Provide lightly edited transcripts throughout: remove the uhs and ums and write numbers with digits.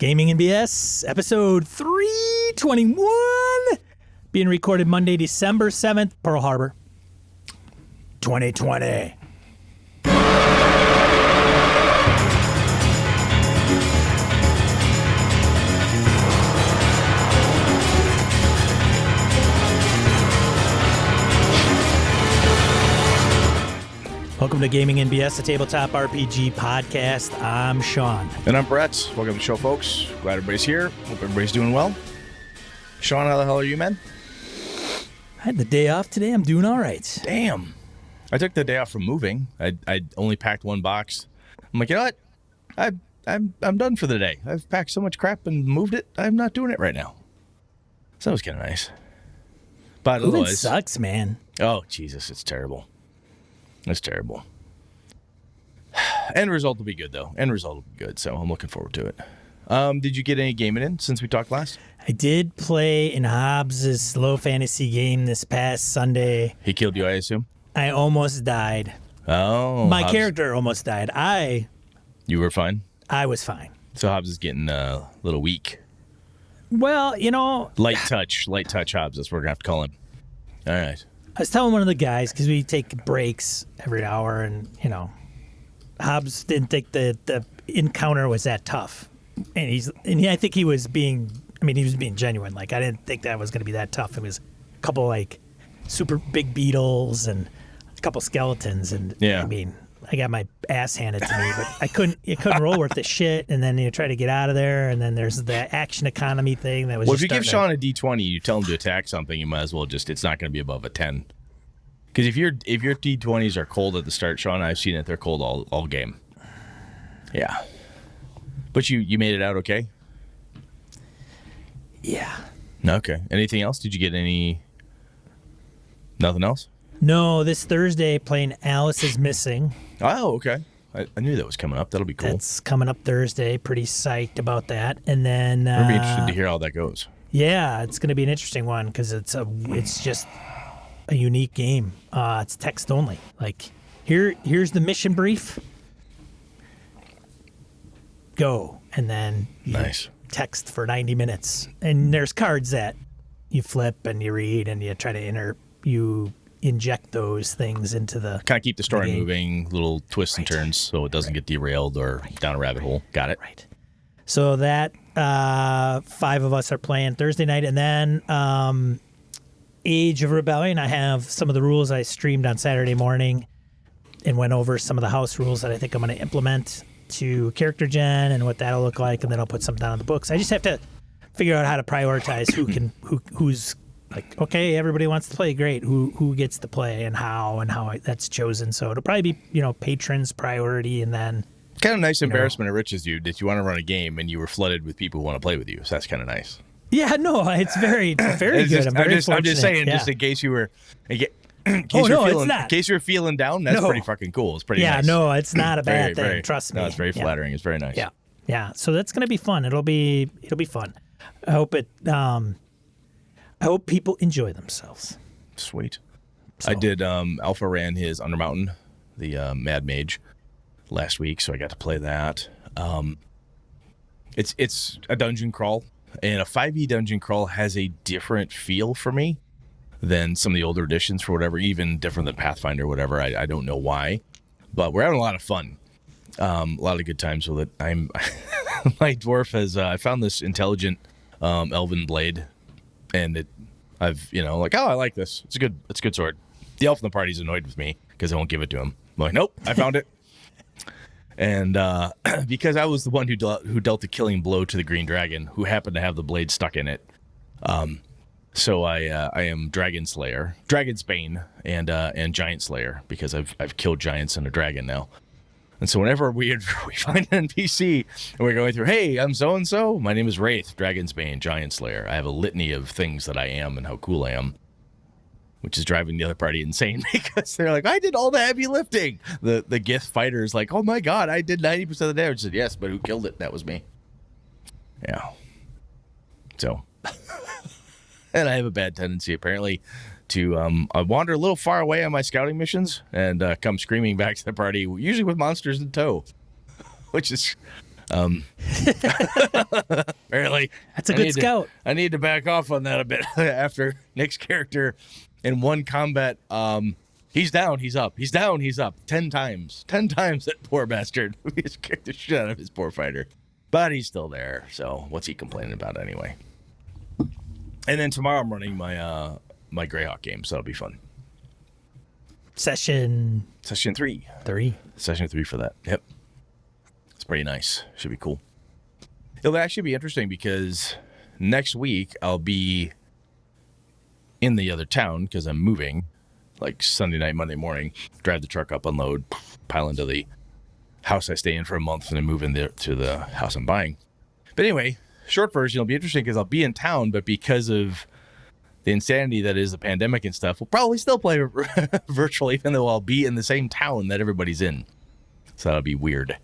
Gaming and BS, episode 321, being recorded Monday, December 7th, Pearl Harbor, 2020. Welcome to Gaming and BS, the Tabletop RPG podcast. I'm Sean. And I'm Brett. Welcome to the show, folks. Glad everybody's here. Hope everybody's doing well. Sean, how the hell are you, man? I had the day off today. I'm doing all right. Damn. I took the day off from moving. I only packed one box. I'm like, you know what? I'm done for the day. I've packed so much crap and moved it. I'm not doing it right now. So that was kind of nice. But Moving sucks, man. Oh, Jesus, it's terrible. It's terrible. End result will be good, though. End result will be good, so I'm looking forward to it. Did you get any gaming in since we talked last? I did play in Hobbs' low fantasy game this past Sunday. He killed you, I assume? I almost died. Oh. My character almost died. You were fine? I was fine. So Hobbs is getting a little weak. Well, you know... Light touch Hobbs. That's what we're going to have to call him. All right. I was telling one of the guys, because we take breaks every hour, and, you know, Hobbs didn't think the encounter was that tough. And I think he was being genuine. Like, I didn't think that was going to be that tough. It was a couple, like, super big beetles and a couple skeletons. And, yeah. I mean, I got my ass handed to me, but I couldn't roll worth the shit. And then you try to get out of there, and then there's the action economy thing that was. Well, if you give Sean a D20, you tell him to attack something, you might as well it's not going to be above a 10. Because if your D20s are cold at the start, Sean, I've seen it, they're cold all game. Yeah. But you made it out okay? Yeah. Okay. Anything else? Did you get nothing else? No, this Thursday playing Alice is Missing. Oh, okay. I knew that was coming up. That'll be cool. That's coming up Thursday. Pretty psyched about that. And then I'd be interested to hear how that goes. Yeah, it's going to be an interesting one because it's just a unique game. It's text only. Like here's the mission brief. Go, and then nice text for 90 minutes. And there's cards that you flip and you read and you try to inject those things into the kind of keep the story moving, little twists and turns so it doesn't get derailed or down a rabbit hole. Got it. Right. So that 5 of us are playing Thursday night, and then Age of Rebellion. I have some of the rules I streamed on Saturday morning and went over some of the house rules that I think I'm going to implement to character gen and what that'll look like, and then I'll put some down in the books. I just have to figure out how to prioritize who's like, okay, everybody wants to play, great. Who gets to play and how that's chosen. So it'll probably be, patrons priority, and then kind of nice embarrassment of riches you that you want to run a game and you were flooded with people who want to play with you. So that's kind of nice. Yeah, no, it's very good. I'm just saying, yeah. just in case you were, in case you were feeling down, that's pretty fucking cool. It's pretty nice. Yeah, no, it's not a bad thing. Trust me. No, it's very flattering. It's very nice. Yeah. So that's gonna be fun. It'll be fun. I hope it. I hope people enjoy themselves. Sweet. So. I did. Alpha ran his Undermountain, the Mad Mage, last week, so I got to play that. It's a dungeon crawl, and a 5e dungeon crawl has a different feel for me than some of the older editions, for whatever, even different than Pathfinder or whatever. I don't know why, but we're having a lot of fun. A lot of good times with it. My dwarf has. I found this intelligent elven blade. And I like this. It's a good sword. The elf in the party's annoyed with me because I won't give it to him. I'm like, nope, I found it. And because I was the one who dealt the killing blow to the green dragon, who happened to have the blade stuck in it. So I am Dragon Slayer, Dragon's Bane, and Giant Slayer, because I've killed giants and a dragon now. And so whenever we find an NPC and we're going through, hey, I'm so-and-so, my name is Wraith, Dragon's Bane, Giant Slayer. I have a litany of things that I am and how cool I am, which is driving the other party insane because they're like, I did all the heavy lifting. The Gith fighter is like, oh my God, I did 90% of the damage. I said, yes, but who killed it? That was me. Yeah. So, and I have a bad tendency apparently to I wander a little far away on my scouting missions and come screaming back to the party, usually with monsters in tow, which is Apparently. That's a good scout. I need to back off on that a bit after Nick's character in one combat. He's down, he's up. He's down, he's up. 10 times. 10 times that poor bastard. We just kicked the shit out of his poor fighter. But he's still there, so what's he complaining about anyway? And then tomorrow I'm running my my Greyhawk game, so it'll be fun. Session 3. Session 3 for that. Yep. It's pretty nice. Should be cool. It'll actually be interesting because next week I'll be in the other town because I'm moving, like Sunday night, Monday morning, drive the truck up, unload, pile into the house I stay in for a month, and then move in there to the house I'm buying. But anyway, short version, it'll be interesting because I'll be in town, but because of the insanity that is the pandemic and stuff, we'll probably still play virtually, even though I'll be in the same town that everybody's in. So that'll be weird.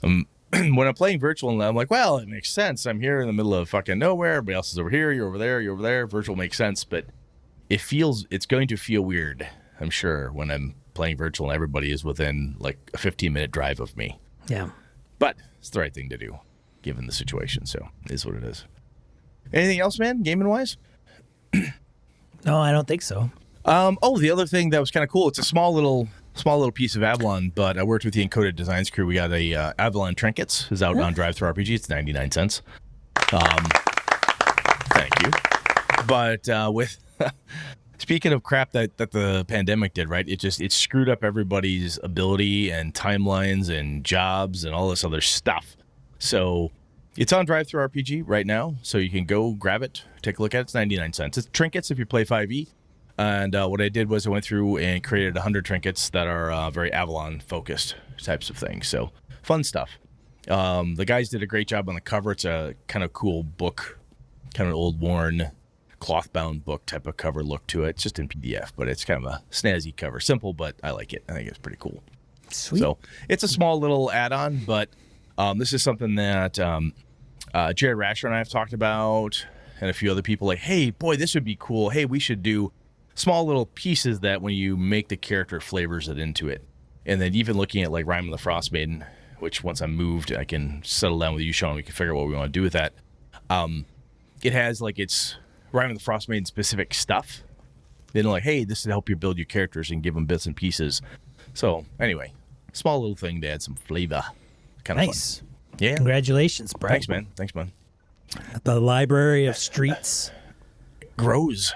When I'm playing virtual, I'm like, well, it makes sense. I'm here in the middle of fucking nowhere. Everybody else is over here. You're over there. You're over there. Virtual makes sense, but it's going to feel weird, I'm sure, when I'm playing virtual and everybody is within like a 15-minute drive of me. Yeah. But it's the right thing to do, given the situation. So it is what it is. Anything else, man, gaming-wise? No, I don't think so. The other thing that was kind of cool, it's a small little piece of Avalon, but I worked with the Encoded Designs crew. We got a Avalon Trinkets is out on Drive-Thru RPG. It's 99 cents. Thank you. But with speaking of crap that the pandemic did, right? It screwed up everybody's ability and timelines and jobs and all this other stuff. So it's on Drive-Thru RPG right now, so you can go grab it, take a look at it. It's 99 cents. It's trinkets if you play 5e. And what I did was I went through and created 100 trinkets that are very Avalon-focused types of things. So fun stuff. The guys did a great job on the cover. It's a kind of cool book, kind of an old worn cloth-bound book type of cover look to it. It's just in PDF, but it's kind of a snazzy cover. Simple, but I like it. I think it's pretty cool. Sweet. So it's a small little add-on, but this is something that Jared Rasher and I have talked about, and a few other people like, hey, boy, this would be cool. Hey, we should do small little pieces that when you make the character flavors it into it. And then even looking at like Rime of the Frost Maiden, which once I'm moved, I can settle down with you, Sean. We can figure out what we want to do with that. It has like its Rime of the Frost Maiden specific stuff. Then like, hey, this will help you build your characters and give them bits and pieces. So anyway, small little thing to add some flavor. Kind of nice. Fun. Yeah. Congratulations, Brett. Thanks, man. The Library of Streets grows.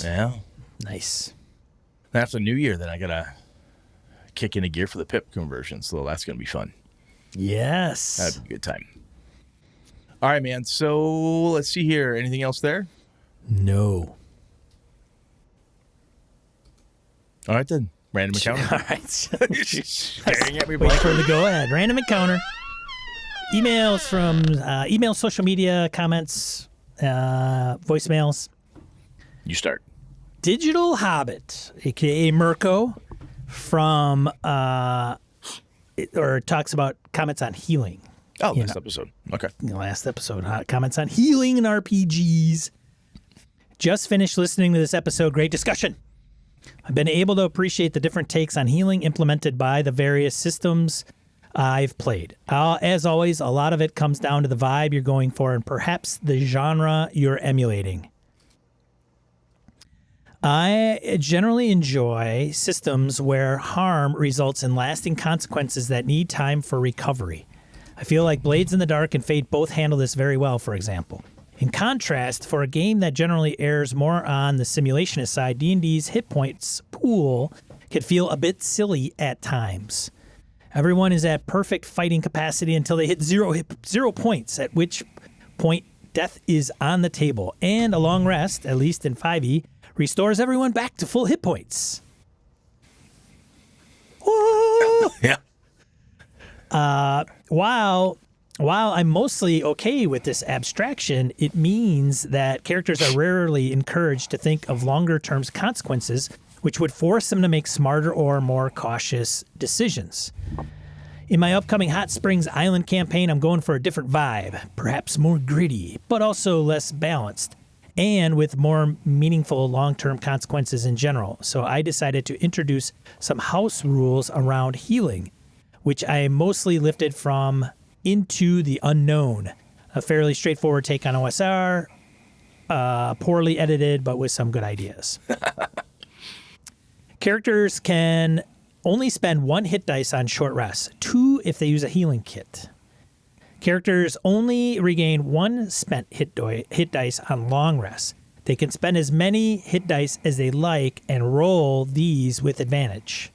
Yeah. Nice. After New Year, then I gotta kick into gear for the PIP conversion, so that's gonna be fun. Yes. That'd be a good time. All right, man. So let's see here. Anything else there? No. All right then. Random encounter. All right. Staring at me. Wait for the go ahead. Random encounter. Emails from email, social media, comments, voicemails. You start. Digital Hobbit, aka Mirko, from talks about comments on healing. Oh, last episode. Okay. Last episode, comments on healing in RPGs. Just finished listening to this episode. Great discussion. I've been able to appreciate the different takes on healing implemented by the various systems I've played. As always, a lot of it comes down to the vibe you're going for and perhaps the genre you're emulating. I generally enjoy systems where harm results in lasting consequences that need time for recovery. I feel like Blades in the Dark and Fate both handle this very well, for example. In contrast, for a game that generally errs more on the simulationist side, D&D's hit points pool could feel a bit silly at times. Everyone is at perfect fighting capacity until they hit zero points, at which point death is on the table. And a long rest, at least in 5e, restores everyone back to full hit points. Whoa! Yeah. While I'm mostly okay with this abstraction, it means that characters are rarely encouraged to think of longer-term consequences, which would force them to make smarter or more cautious decisions. In my upcoming Hot Springs Island campaign, I'm going for a different vibe, perhaps more gritty, but also less balanced, and with more meaningful long-term consequences in general. So I decided to introduce some house rules around healing, which I mostly lifted from Into the Unknown, a fairly straightforward take on OSR, poorly edited, but with some good ideas. Characters can only spend 1 hit dice on short rests, 2 if they use a healing kit. Characters only regain 1 spent hit dice on long rests. They can spend as many hit dice as they like and roll these with advantage.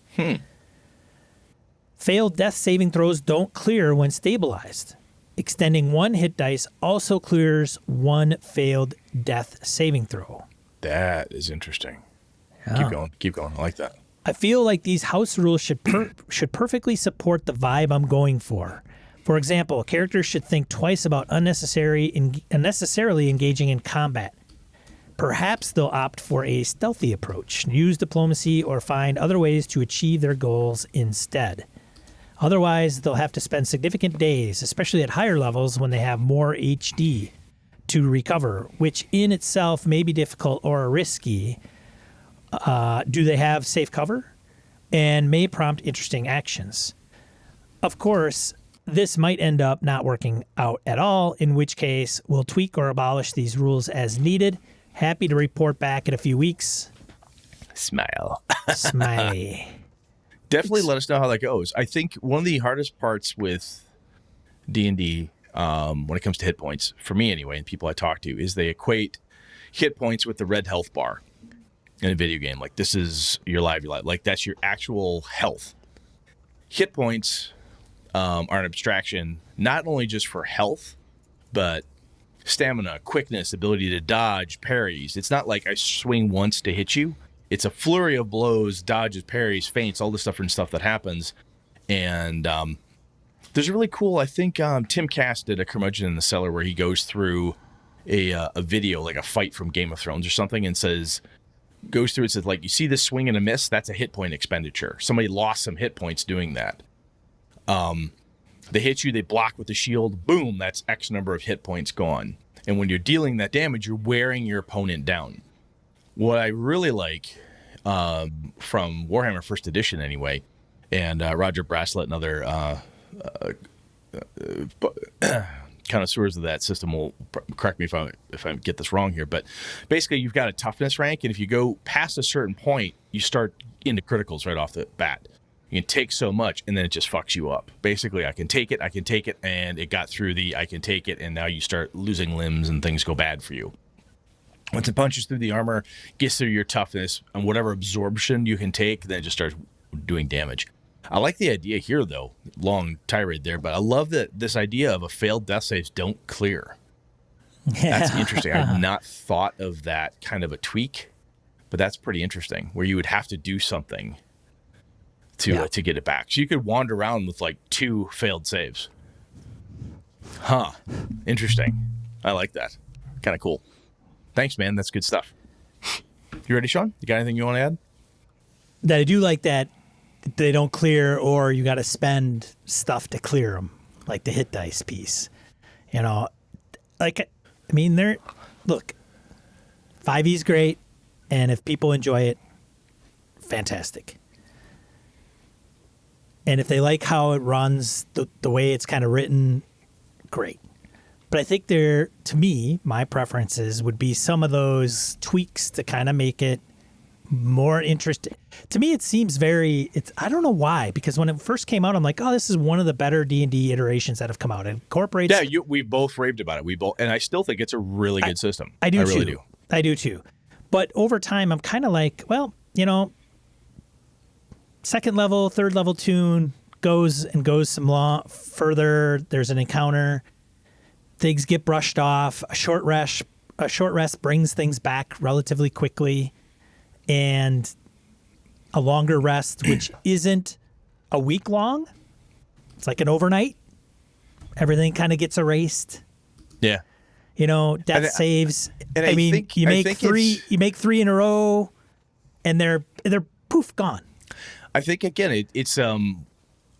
Failed death saving throws don't clear when stabilized. Extending 1 hit dice also clears 1 failed death saving throw. That is interesting. Yeah. Keep going. I like that. I feel like these house rules should perfectly support the vibe I'm going for. For example, characters should think twice about unnecessarily engaging in combat. Perhaps they'll opt for a stealthy approach, use diplomacy, or find other ways to achieve their goals instead. Otherwise, they'll have to spend significant days, especially at higher levels when they have more HD, to recover, which in itself may be difficult or risky. Do they have safe cover? And may prompt interesting actions. Of course, this might end up not working out at all, in which case we'll tweak or abolish these rules as needed. Happy to report back in a few weeks. Smile. Smiley. Definitely let us know how that goes. I think one of the hardest parts with D&D when it comes to hit points, for me anyway, and people I talk to, is they equate hit points with the red health bar in a video game. Like, this is your life. Like, that's your actual health. Hit points are an abstraction, not only just for health, but stamina, quickness, ability to dodge, parries. It's not like I swing once to hit you. It's a flurry of blows, dodges, parries, feints, all this different stuff that happens. And there's a really cool, I think Tim Cass did a Curmudgeon in the Cellar where he goes through a video, like a fight from Game of Thrones or something, and goes through it, says, like, you see this swing and a miss? That's a hit point expenditure. Somebody lost some hit points doing that. They hit you, they block with the shield, boom, that's X number of hit points gone. And when you're dealing that damage, you're wearing your opponent down. What I really like from Warhammer First Edition anyway, and Roger Braslett and other connoisseurs of that system will correct me if I get this wrong here, but basically you've got a toughness rank, and if you go past a certain point, you start into criticals right off the bat. You can take so much, and then it just fucks you up. Basically, I can take it, and it got through I can take it, and now you start losing limbs, and things go bad for you. Once it punches through the armor, gets through your toughness, and whatever absorption you can take, then it just starts doing damage. I like the idea here, though. Long tirade there, but I love that this idea of a failed death saves don't clear. Yeah. That's interesting. I've not thought of that kind of a tweak, but that's pretty interesting, where you would have to do something to get it back. So you could wander around with like 2 failed saves. Huh. Interesting. I like that. Kind of cool. Thanks, man. That's good stuff. You ready, Sean? You got anything you want to add? That I do like that they don't clear, or you got to spend stuff to clear them, like the hit dice piece. You know, like, I mean, look, 5e's great, and if people enjoy it, fantastic. And if they like how it runs, the way it's kind of written, great. But I think to me, my preferences would be some of those tweaks to kind of make it more interesting. To me, it seems I don't know why, because when it first came out, I'm like, oh, this is one of the better D&D iterations that have come out. It incorporates... Yeah, we both raved about it. And I still think it's a really good system. I really do. I do too. But over time, I'm kind of like, well, you know, second level, third level tune goes some further. There's an encounter. Things get brushed off. A short rest brings things back relatively quickly, and a longer rest, which isn't a week long, it's like an overnight. Everything kind of gets erased. Yeah, you know, death saves. And I mean, you make 3 in a row, and they're poof gone. I think again, it's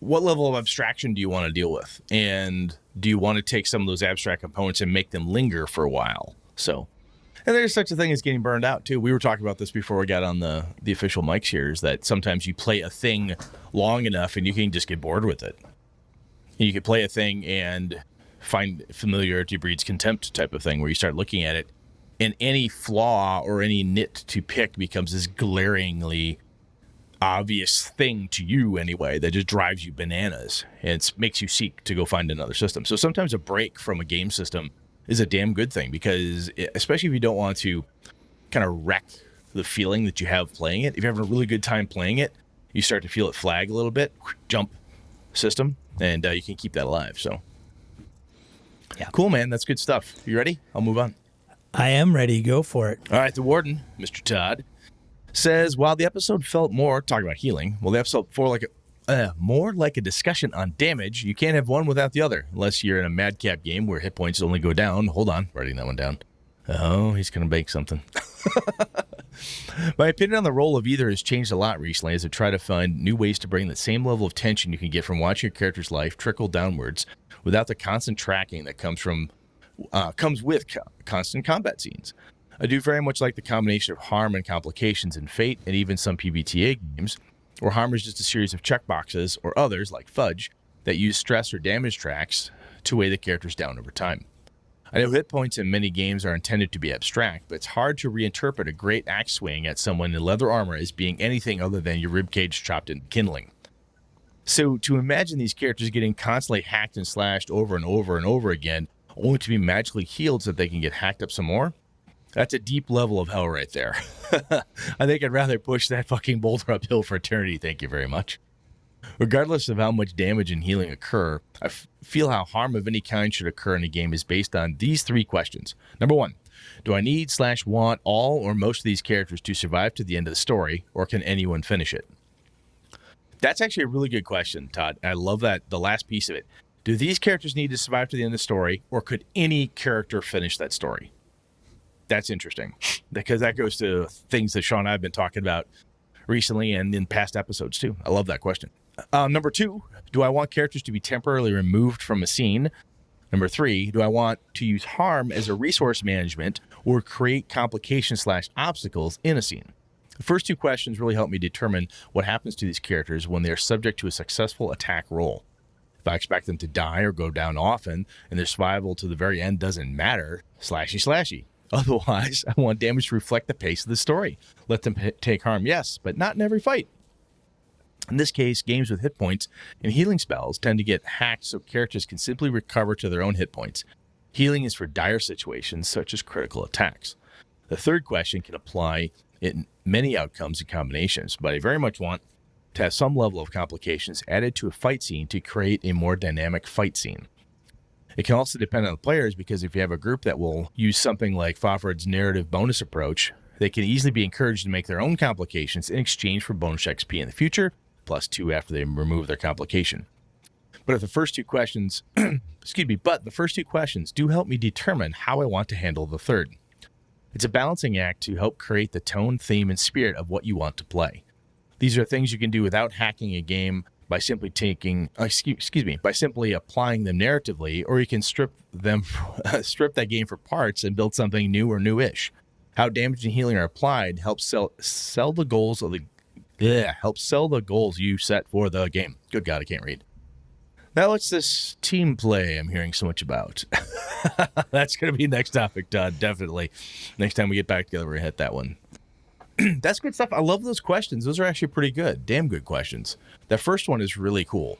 what level of abstraction do you want to deal with, and do you want to take some of those abstract components and make them linger for a while? So, and there's such a thing as getting burned out too. We were talking about this before we got on the official mics here, is that sometimes you play a thing long enough and you can just get bored with it. You could play a thing and find familiarity breeds contempt type of thing, where you start looking at it and any flaw or any nit to pick becomes this glaringly obvious thing to you anyway that just drives you bananas and makes you seek to go find another system. So sometimes a break from a game system is a damn good thing, because especially if you don't want to kind of wreck the feeling that you have playing it. If you're having a really good time playing it, you start to feel it flag a little bit, jump system, and you can keep that alive. So yeah, cool, man. That's good stuff. You ready? I'll move on. I am ready. Go for it. All right. The Warden, Mr. Todd, says, while the episode felt more, talking about healing, the episode more like a discussion on damage, you can't have one without the other, unless you're in a madcap game where hit points only go down. Hold on. Writing that one down. Oh, he's going to bake something. My opinion on the role of either has changed a lot recently as I try to find new ways to bring the same level of tension you can get from watching your character's life trickle downwards without the constant tracking that comes with constant combat scenes. I do very much like the combination of harm and complications in Fate and even some PBTA games, where harm is just a series of checkboxes, or others, like Fudge, that use stress or damage tracks to weigh the characters down over time. I know hit points in many games are intended to be abstract, but it's hard to reinterpret a great axe swing at someone in leather armor as being anything other than your ribcage chopped into kindling. So to imagine these characters getting constantly hacked and slashed over and over and over again, only to be magically healed so that they can get hacked up some more, that's a deep level of hell right there. I think I'd rather push that fucking boulder uphill for eternity, thank you very much. Regardless of how much damage and healing occur, I feel how harm of any kind should occur in a game is based on these three questions. Number one, do I need/want all or most of these characters to survive to the end of the story, or can anyone finish it? That's actually a really good question, Todd. I love that, the last piece of it. Do these characters need to survive to the end of the story, or could any character finish that story? That's interesting, because that goes to things that Sean and I have been talking about recently and in past episodes too. I love that question. Number two, do I want characters to be temporarily removed from a scene? Number three, do I want to use harm as a resource management or create complications/obstacles in a scene? The first two questions really help me determine what happens to these characters when they are subject to a successful attack roll. If I expect them to die or go down often and their survival to the very end doesn't matter, slashy. Otherwise, I want damage to reflect the pace of the story. Let them take harm, yes, but not in every fight. In this case, games with hit points and healing spells tend to get hacked so characters can simply recover to their own hit points. Healing is for dire situations such as critical attacks. The third question can apply in many outcomes and combinations, but I very much want to have some level of complications added to a fight scene to create a more dynamic fight scene. It can also depend on the players, because if you have a group that will use something like Fafard's narrative bonus approach, they can easily be encouraged to make their own complications in exchange for bonus XP in the future, +2 after they remove their complication. But the first two questions do help me determine how I want to handle the third. It's a balancing act to help create the tone, theme, and spirit of what you want to play. These are things you can do without hacking a game by simply by simply applying them narratively, or you can strip that game for parts and build something new or newish. How damage and healing are applied helps sell the goals you set for the game. Good God, I can't read. Now what's this team play I'm hearing so much about? That's going to be next topic, Todd, definitely. Next time we get back together, we're going to hit that one. That's good stuff. I love those questions. Those are actually pretty good. Damn good questions. That first one is really cool,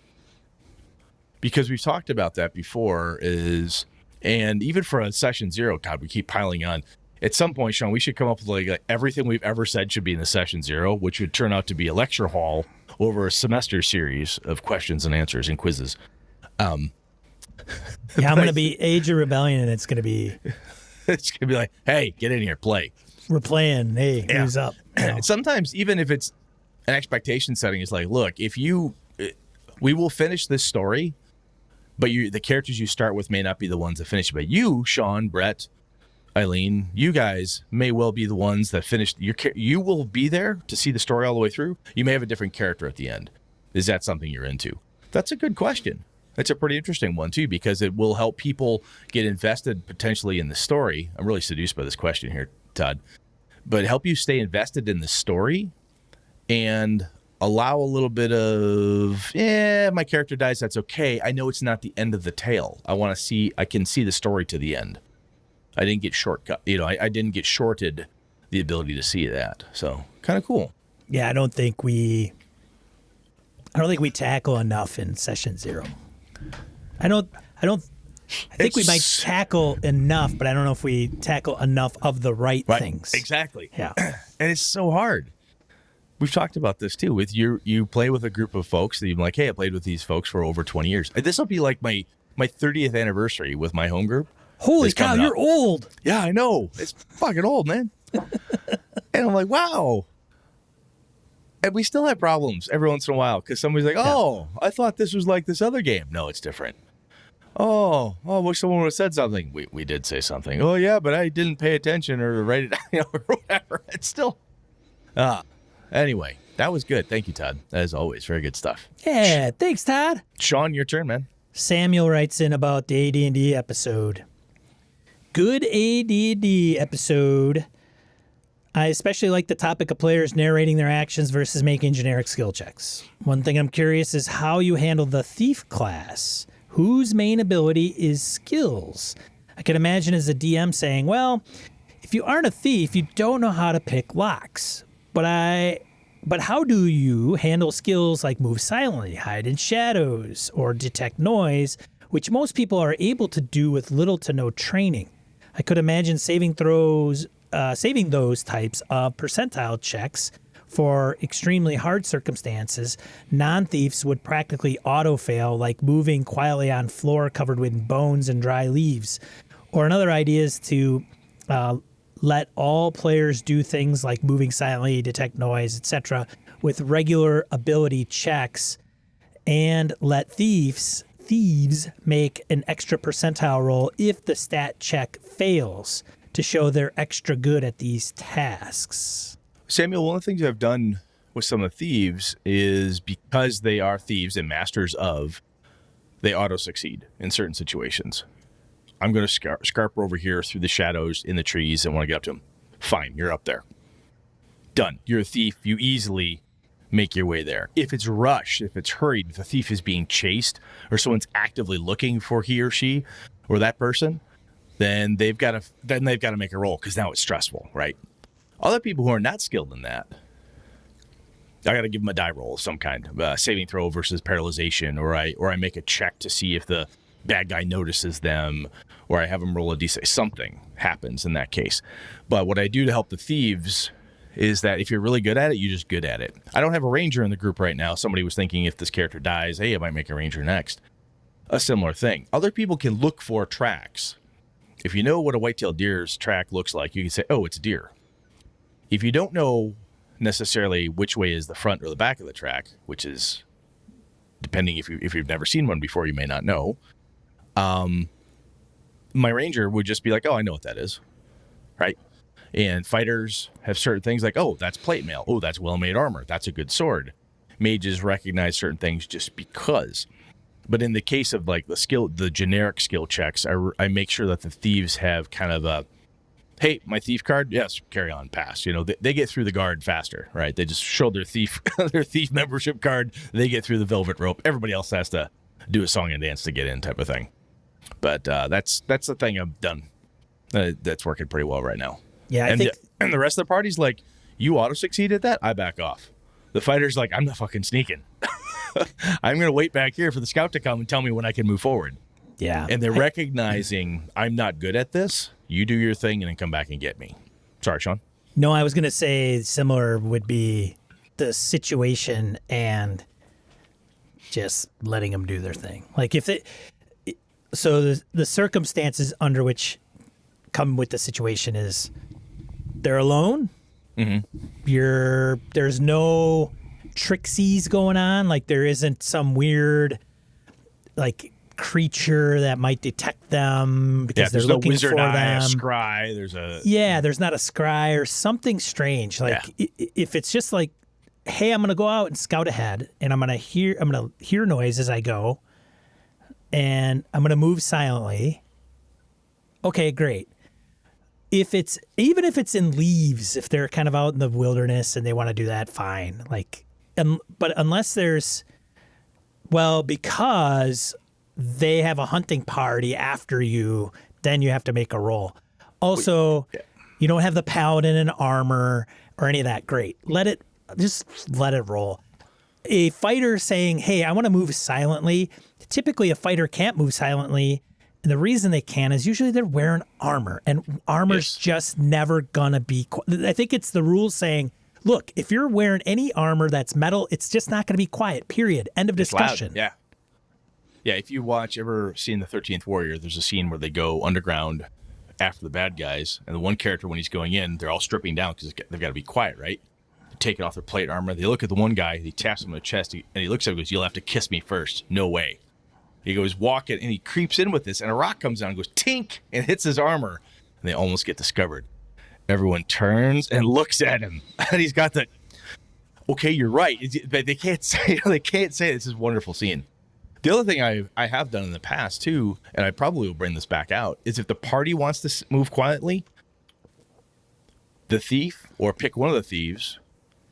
because we've talked about that before, and even for a session 0, God, we keep piling on. At some point, Sean, we should come up with like everything we've ever said should be in the session 0, which would turn out to be a lecture hall over a semester series of questions and answers and quizzes. I'm going to be Age of Rebellion, and it's going to be like, hey, get in here, play. We're playing. Hey, who's up? Sometimes, even if it's an expectation setting, it's like, look, we will finish this story, but the characters you start with may not be the ones that finish it. But you, Sean, Brett, Eileen, you guys may well be the ones that finished. You will be there to see the story all the way through. You may have a different character at the end. Is that something you're into? That's a good question. That's a pretty interesting one, too, because it will help people get invested potentially in the story. I'm really seduced by this question here, Todd. But help you stay invested in the story and allow a little bit of, my character dies, that's okay. I know it's not the end of the tale. I can see the story to the end. I didn't get shortcut. I didn't get shorted the ability to see that. So kind of cool. Yeah, I don't think we tackle enough in session 0. I think we might tackle enough, but I don't know if we tackle enough of the right things. Exactly. Yeah. And it's so hard. We've talked about this too. With you play with a group of folks that you're like, hey, I played with these folks for over 20 years. This will be like my 30th anniversary with my home group. Holy cow, you're old. Yeah, I know. It's fucking old, man. And I'm like, wow. And we still have problems every once in a while because somebody's like, I thought this was like this other game. No, it's different. Oh, wish someone would have said something. We did say something. Oh, yeah, but I didn't pay attention or write it down, or whatever. It's still... Anyway, that was good. Thank you, Todd. As always, very good stuff. Yeah, thanks, Todd. Sean, your turn, man. Samuel writes in about the AD&D episode. Good AD&D episode. I especially like the topic of players narrating their actions versus making generic skill checks. One thing I'm curious is how you handle the thief class, whose main ability is skills. I can imagine as a DM saying, well, if you aren't a thief, you don't know how to pick locks. But how do you handle skills like move silently, hide in shadows, or detect noise, which most people are able to do with little to no training? I could imagine saving those types of percentile checks for extremely hard circumstances. Non-thieves would practically auto-fail, like moving quietly on floor covered with bones and dry leaves. Or another idea is to let all players do things like moving silently, detect noise, etc., with regular ability checks, and let thieves make an extra percentile roll if the stat check fails to show they're extra good at these tasks. Samuel, one of the things I've done with some of the thieves is because they are thieves and masters of, they auto-succeed in certain situations. I'm going to scarper over here through the shadows in the trees and want to get up to him. Fine, you're up there. Done. You're a thief. You easily make your way there. If it's rushed, if it's hurried, if the thief is being chased or someone's actively looking for he or she or that person, then they've got to make a roll because now it's stressful, right? Other people who are not skilled in that, I got to give them a die roll of some kind, saving throw versus paralyzation, or I make a check to see if the bad guy notices them, or I have them roll a d6. Something happens in that case. But what I do to help the thieves is that if you're really good at it, you're just good at it. I don't have a ranger in the group right now. Somebody was thinking if this character dies, hey, I might make a ranger next. A similar thing. Other people can look for tracks. If you know what a white-tailed deer's track looks like, you can say, oh, it's a deer. If you don't know necessarily which way is the front or the back of the track, which is, depending if you've never seen one before, you may not know, my ranger would just be like, oh, I know what that is, right? And fighters have certain things like, oh, that's plate mail. Oh, that's well-made armor. That's a good sword. Mages recognize certain things just because. But in the case of like the generic skill checks, I make sure that the thieves have kind of a, hey, my thief card, yes, carry on, pass. You know, they get through the guard faster, right? They just show their thief membership card. They get through the velvet rope. Everybody else has to do a song and dance to get in, type of thing. But that's the thing I've done. That's working pretty well right now. Yeah, and the rest of the party's like, you auto succeed at that? I back off. The fighter's like, I'm not fucking sneaking. I'm going to wait back here for the scout to come and tell me when I can move forward. Yeah. And they're recognizing I'm not good at this. You do your thing and then come back and get me. Sorry, Sean. No, I was going to say similar would be the situation and just letting them do their thing. Like so the circumstances under which come with the situation is they're alone. Mm-hmm. There's no trixies going on. Like there isn't some weird like creature that might detect them because they're looking for them. A scry. There's not a scry or something strange. Like if it's just like, hey, I'm gonna go out and scout ahead, and I'm gonna hear noise as I go, and I'm gonna move silently. Okay, great. Even if it's in leaves, if they're kind of out in the wilderness and they want to do that, fine. Like but unless there's, well, because they have a hunting party after you, then you have to make a roll. Also, you don't have the paladin in armor or any of that. Great. Just let it roll. A fighter saying, hey, I want to move silently. Typically, a fighter can't move silently. And the reason they can is usually they're wearing armor. And armor's just never going to be... I think it's the rules saying, look, if you're wearing any armor that's metal, it's just not going to be quiet, period. End of discussion. Loud. Yeah. Yeah, if you ever seen the 13th Warrior, there's a scene where they go underground after the bad guys. And the one character, when he's going in, they're all stripping down because they've got to be quiet, right? Taking off their plate armor. They look at the one guy, he taps him on the chest, and he looks at him and goes, you'll have to kiss me first. No way. He goes walking, and he creeps in with this, and a rock comes down and goes, tink, and hits his armor. And they almost get discovered. Everyone turns and looks at him. And he's got the, okay, you're right. They can't say this is a wonderful scene. The other thing I have done in the past, too, and I probably will bring this back out, is if the party wants to move quietly, the thief, or pick one of the thieves,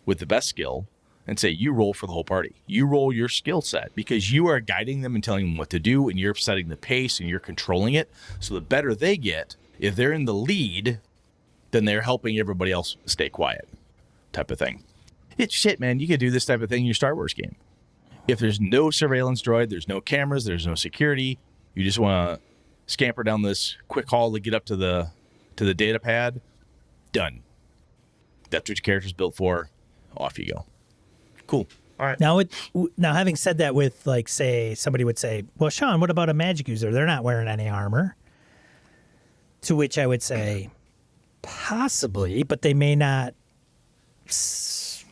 with the best skill and say, you roll for the whole party. You roll your skill set because you are guiding them and telling them what to do, and you're setting the pace and you're controlling it. So the better they get, if they're in the lead, then they're helping everybody else stay quiet type of thing. It's shit, man. You could do this type of thing in your Star Wars game. If there's no surveillance droid, there's no cameras, there's no security, you just want to scamper down this quick hall to get up to the data pad, done. That's what your character's built for. Off you go. Cool. All right. Now, having said that, with like, say, somebody would say, well, Sean, what about a magic user? They're not wearing any armor. To which I would say, possibly, but they may not,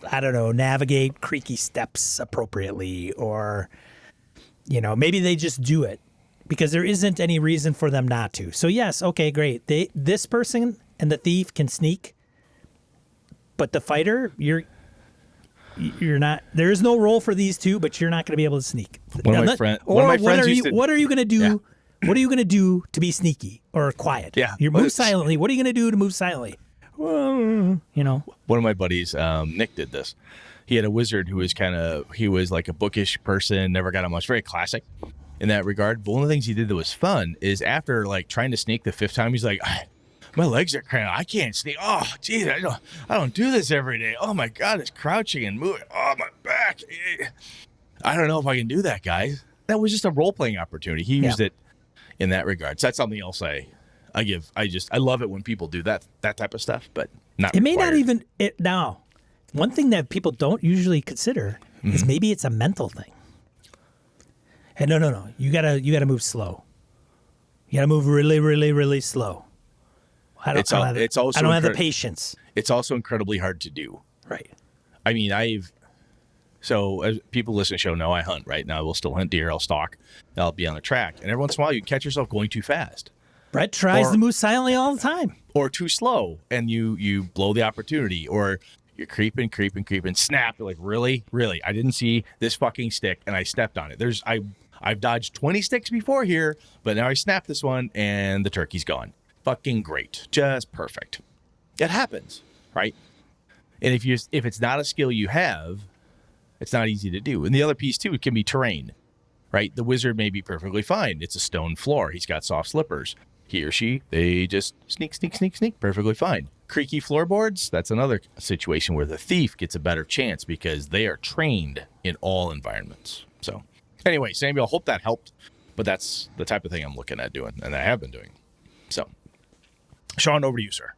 I don't know, navigate creaky steps appropriately, or, maybe they just do it because there isn't any reason for them not to. So yes, okay, great. This person and the thief can sneak, but the fighter, you're not. There is no role for these two, but you're not going to be able to sneak. One of my friends what are you going to do? Yeah. What are you going to do to be sneaky or quiet? Yeah, you move silently. What are you going to do to move silently? Well, One of my buddies, Nick, did this. He had a wizard who was he was like a bookish person, never got on much, very classic in that regard. But one of the things he did that was fun is after like trying to sneak the fifth time, he's like, my legs are cramping. I can't sneak. Oh, geez, I don't do this every day. Oh my God, it's crouching and moving. Oh, my back. I don't know if I can do that, guys. That was just a role-playing opportunity. He used it in that regard. So that's something else I love it when people do that type of stuff, but not. It may not even. Now, one thing that people don't usually consider is maybe it's a mental thing. And no. You gotta move slow. You gotta move really, really, really slow. I don't have the patience. It's also incredibly hard to do. Right. I mean, so as people listen to the show know, I hunt, right? Now I will still hunt deer, I'll stalk, I'll be on the track. And every once in a while you catch yourself going too fast. Brett tries to move silently all the time. Or too slow, and you blow the opportunity. Or you're creeping, snap. You're like, really? I didn't see this fucking stick, and I stepped on it. I've dodged 20 sticks before here, but now I snapped this one, and the turkey's gone. Fucking great. Just perfect. It happens, right? And if it's not a skill you have, it's not easy to do. And the other piece, too, it can be terrain, right? The wizard may be perfectly fine. It's a stone floor. He's got soft slippers. He or she, they just sneak, perfectly fine. Creaky floorboards, that's another situation where the thief gets a better chance because they are trained in all environments. So anyway, Samuel, I hope that helped. But that's the type of thing I'm looking at doing, and I have been doing. So, Sean, over to you, sir.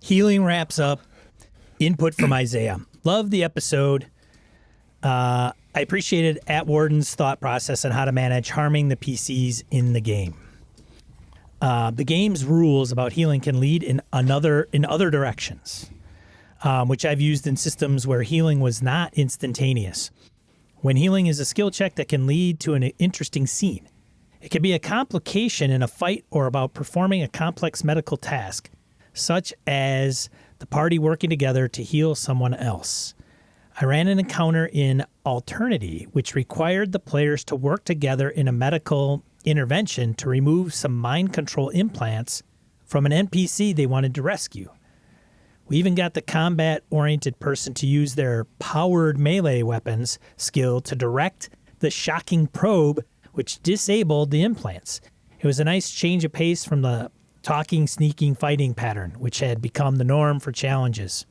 Healing wraps up. Input from Isaiah. Love the episode. I appreciated Atwarden's thought process on how to manage harming the PCs in the game. The game's rules about healing can lead in other directions, which I've used in systems where healing was not instantaneous. When healing is a skill check that can lead to an interesting scene. It can be a complication in a fight or about performing a complex medical task, such as the party working together to heal someone else. I ran an encounter in Alternity, which required the players to work together in a medical intervention to remove some mind control implants from an NPC they wanted to rescue. We even got the combat-oriented person to use their powered melee weapons skill to direct the shocking probe, which disabled the implants. It was a nice change of pace from the talking, sneaking, fighting pattern, which had become the norm for challenges.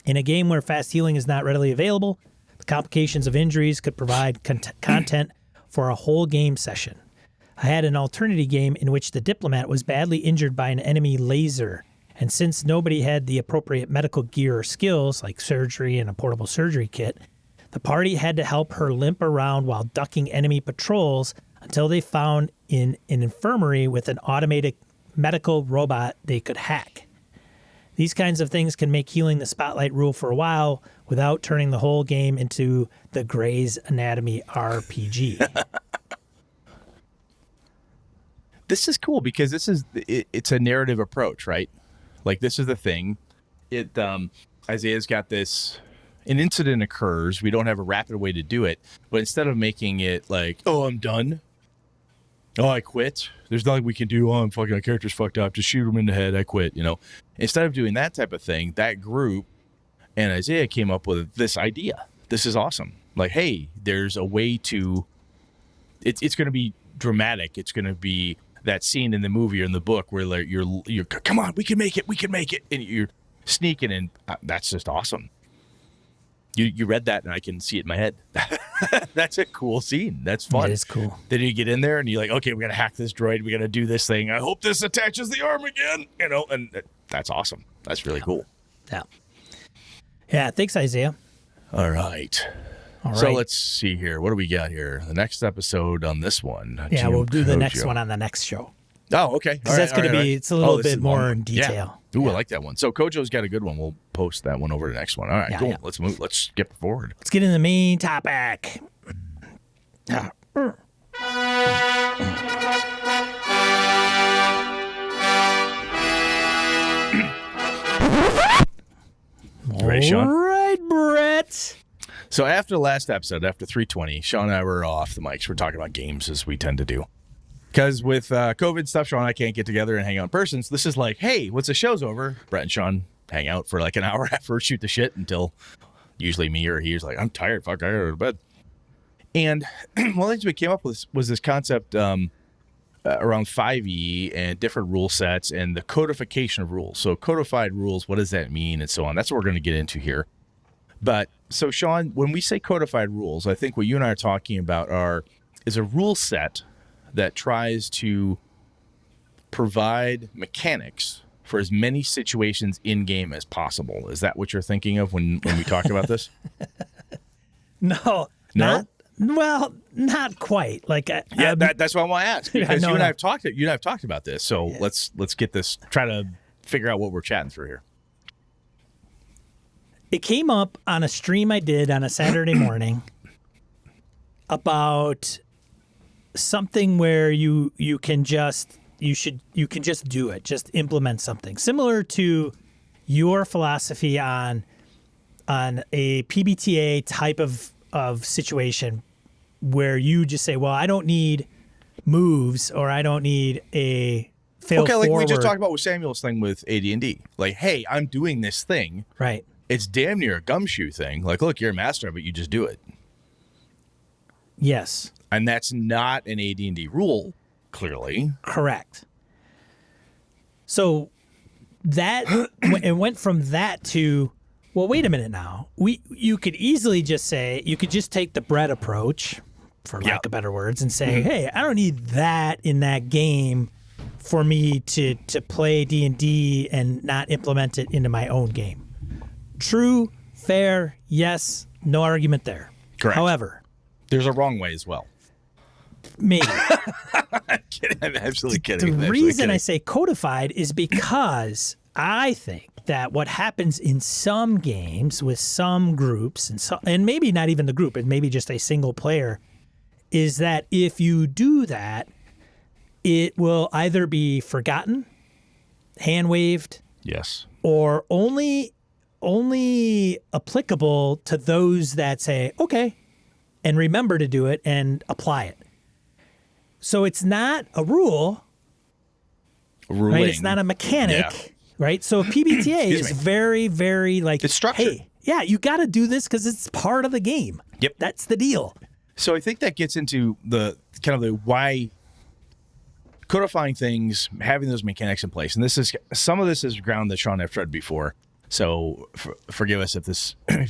In a game where fast healing is not readily available, the complications of injuries could provide content for a whole game session. I had an alternative game in which the diplomat was badly injured by an enemy laser, and since nobody had the appropriate medical gear or skills, like surgery and a portable surgery kit, the party had to help her limp around while ducking enemy patrols until they found in an infirmary with an automated medical robot they could hack. These kinds of things can make healing the spotlight rule for a while without turning the whole game into the Grey's Anatomy RPG. This is cool because it's a narrative approach, right? Like, this is the thing. Isaiah's got this, an incident occurs. We don't have a rapid way to do it. But instead of making it like, oh, I'm done. Oh, I quit. There's nothing we can do. Oh, I'm fucking, my character's fucked up. Just shoot him in the head. I quit, Instead of doing that type of thing, that group and Isaiah came up with this idea. This is awesome. Like, hey, there's a way to, it's going to be dramatic. It's going to be that scene in the movie or in the book where like you're come on, we can make it, and you're sneaking, and that's just awesome. You read that and I can see it in my head. That's a cool scene. That's fun. It is cool. Then you get in there and you're like, okay, we got to hack this droid. We got to do this thing. I hope this attaches the arm again. And that's awesome. That's really cool. Yeah. Yeah. Thanks, Isaiah. All right. So let's see here. What do we got here? The next episode on this one. Yeah, we'll do the next one on the next show. Oh, okay. Because that's going to be, it's a little bit more in detail. Yeah. Ooh, I like that one. So Kojo's got a good one. We'll post that one over to the next one. All right, cool. Yeah. Let's move. Let's skip forward. Let's get in the main topic. You ready, Sean? All right, Brett. So after the last episode, after 320, Sean and I were off the mics. We're talking about games as we tend to do. Because with COVID stuff, Sean and I can't get together and hang out in person. So this is like, hey, once the show's over, Brett and Sean hang out for like an hour after, shoot the shit until usually me or he's like, I'm tired, fuck, I gotta go to bed. And one of the things we came up with was this concept around 5e and different rule sets and the codification of rules. So codified rules, what does that mean, and so on. That's what we're going to get into here. But so, Sean, when we say codified rules, I think what you and I are talking about is a rule set that tries to provide mechanics for as many situations in game as possible. Is that what you're thinking of when we talk about this? No? Well, not quite. Like, that's what I want to ask, because you and I have talked about this. So let's get this. Try to figure out what we're chatting through here. It came up on a stream I did on a Saturday morning about something where you can just do it, just implement something similar to your philosophy on a PBTA type of situation where you just say, well, I don't need moves or I don't need a fail forward. Okay, like we just talked about with Samuel's thing with AD&D. Like, hey, I'm doing this thing. Right. It's damn near a gumshoe thing. Like, look, you're a master of it. You just do it. Yes. And that's not an AD&D rule, clearly. Correct. So that it went from that to, well, wait a minute now. You could easily just say, you could just take the Brett approach, for lack of better words, and say, hey, I don't need that in that game for me to play D&D and not implement it into my own game. True, fair, yes, no argument there. Correct. However, there's a wrong way as well. Maybe. I'm kidding. I'm absolutely kidding. The reason I say codified is because I think that what happens in some games with some groups, and maybe not even the group, and maybe just a single player, is that if you do that, it will either be forgotten, hand-waved, yes, or only applicable to those that say, okay, and remember to do it and apply it. So it's not a rule. Ruling. Right? It's not a mechanic, right? So PBTA is very, very like, it's structured. Hey, yeah, you got to do this because it's part of the game. Yep. That's the deal. So I think that gets into the kind of the why codifying things, having those mechanics in place. And this is some of this is ground that Sean have tread before. So forgive us if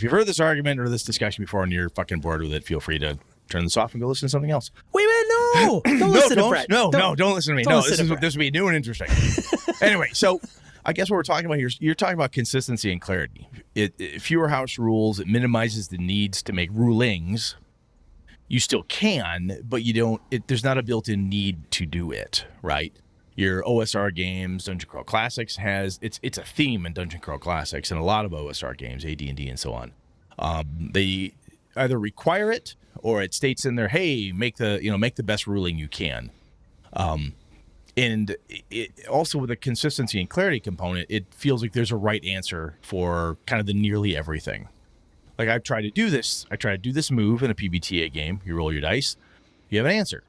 you've heard this argument or this discussion before and you're fucking bored with it, feel free to turn this off and go listen to something else. Wait, no. Don't listen to Brett. Don't listen to me. No, this will be new and interesting. Anyway, so I guess what we're talking about here is you're talking about consistency and clarity. Fewer house rules, it minimizes the needs to make rulings. You still can, but you don't. There's not a built-in need to do it, right? Your OSR games, Dungeon Crawl Classics it's a theme in Dungeon Crawl Classics and a lot of OSR games, AD&D and so on. They either require it or it states in there, hey, make the best ruling you can. And it also with a consistency and clarity component, it feels like there's a right answer for kind of the nearly everything. Like I try to do this move in a PBTA game. You roll your dice. You have an answer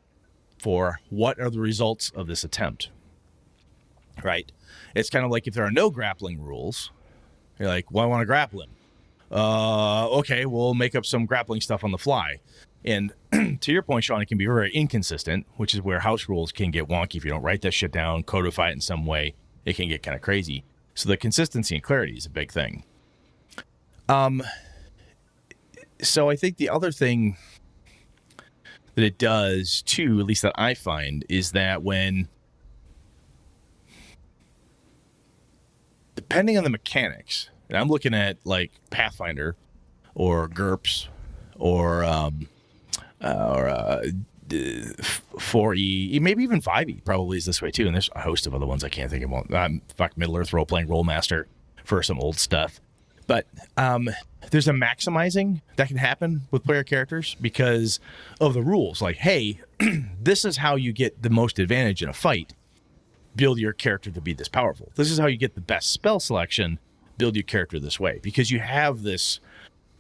for what are the results of this attempt. Right? It's kind of like if there are no grappling rules, you're like, well, I want to grapple him. Okay, we'll make up some grappling stuff on the fly. And to your point, Sean, it can be very inconsistent, which is where house rules can get wonky. If you don't write that shit down, codify it in some way, it can get kind of crazy. So the consistency and clarity is a big thing. So I think the other thing that it does too, at least that I find, is that depending on the mechanics, and I'm looking at like Pathfinder or GURPS or 4E, maybe even 5E probably is this way too. And there's a host of other ones I can't think of. Middle Earth role-playing Rollmaster for some old stuff. But there's a maximizing that can happen with player characters because of the rules. Like, hey, this is how you get the most advantage in a fight. Build your character to be this powerful. This is how you get the best spell selection. Build your character this way. Because you have this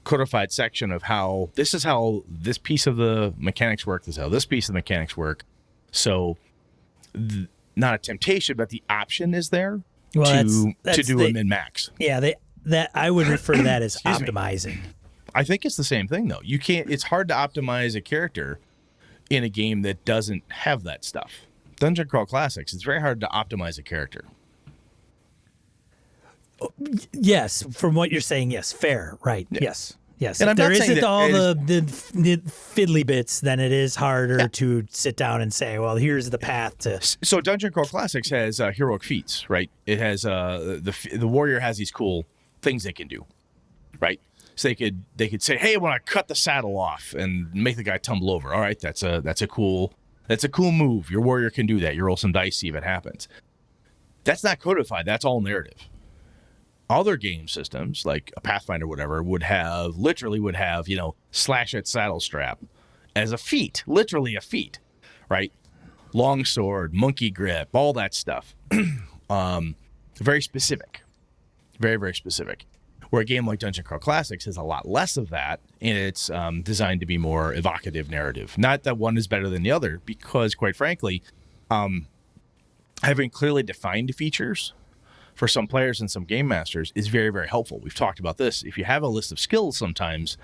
codified section of how this is how this piece of the mechanics work. This is how this piece of the mechanics work. So not a temptation, but the option is there to do a min-max. Yeah, that I would refer to that as optimizing. I think it's the same thing though. You can't. It's hard to optimize a character in a game that doesn't have that stuff. Dungeon Crawl Classics, it's very hard to optimize a character. Yes, from what you're saying, yes, fair, right? Yeah. Yes. And if there isn't all the fiddly bits, then it is harder to sit down and say, well, here's the path to. So Dungeon Crawl Classics has heroic feats, right? It has the warrior has these cool things they can do, right? So they could say, hey, I want to cut the saddle off and make the guy tumble over. All right, that's a cool move. Your warrior can do that. You roll some dice, see if it happens. That's not codified. That's all narrative. Other game systems, like a Pathfinder or whatever, would have, slash at saddle strap as a feat, literally a feat, right? Longsword, monkey grip, all that stuff. Very specific. Very, very specific. Where a game like Dungeon Crawl Classics has a lot less of that, and it's designed to be more evocative narrative. Not that one is better than the other, because, quite frankly, having clearly defined features for some players and some game masters is very, very helpful. We've talked about this. If you have a list of skills, sometimes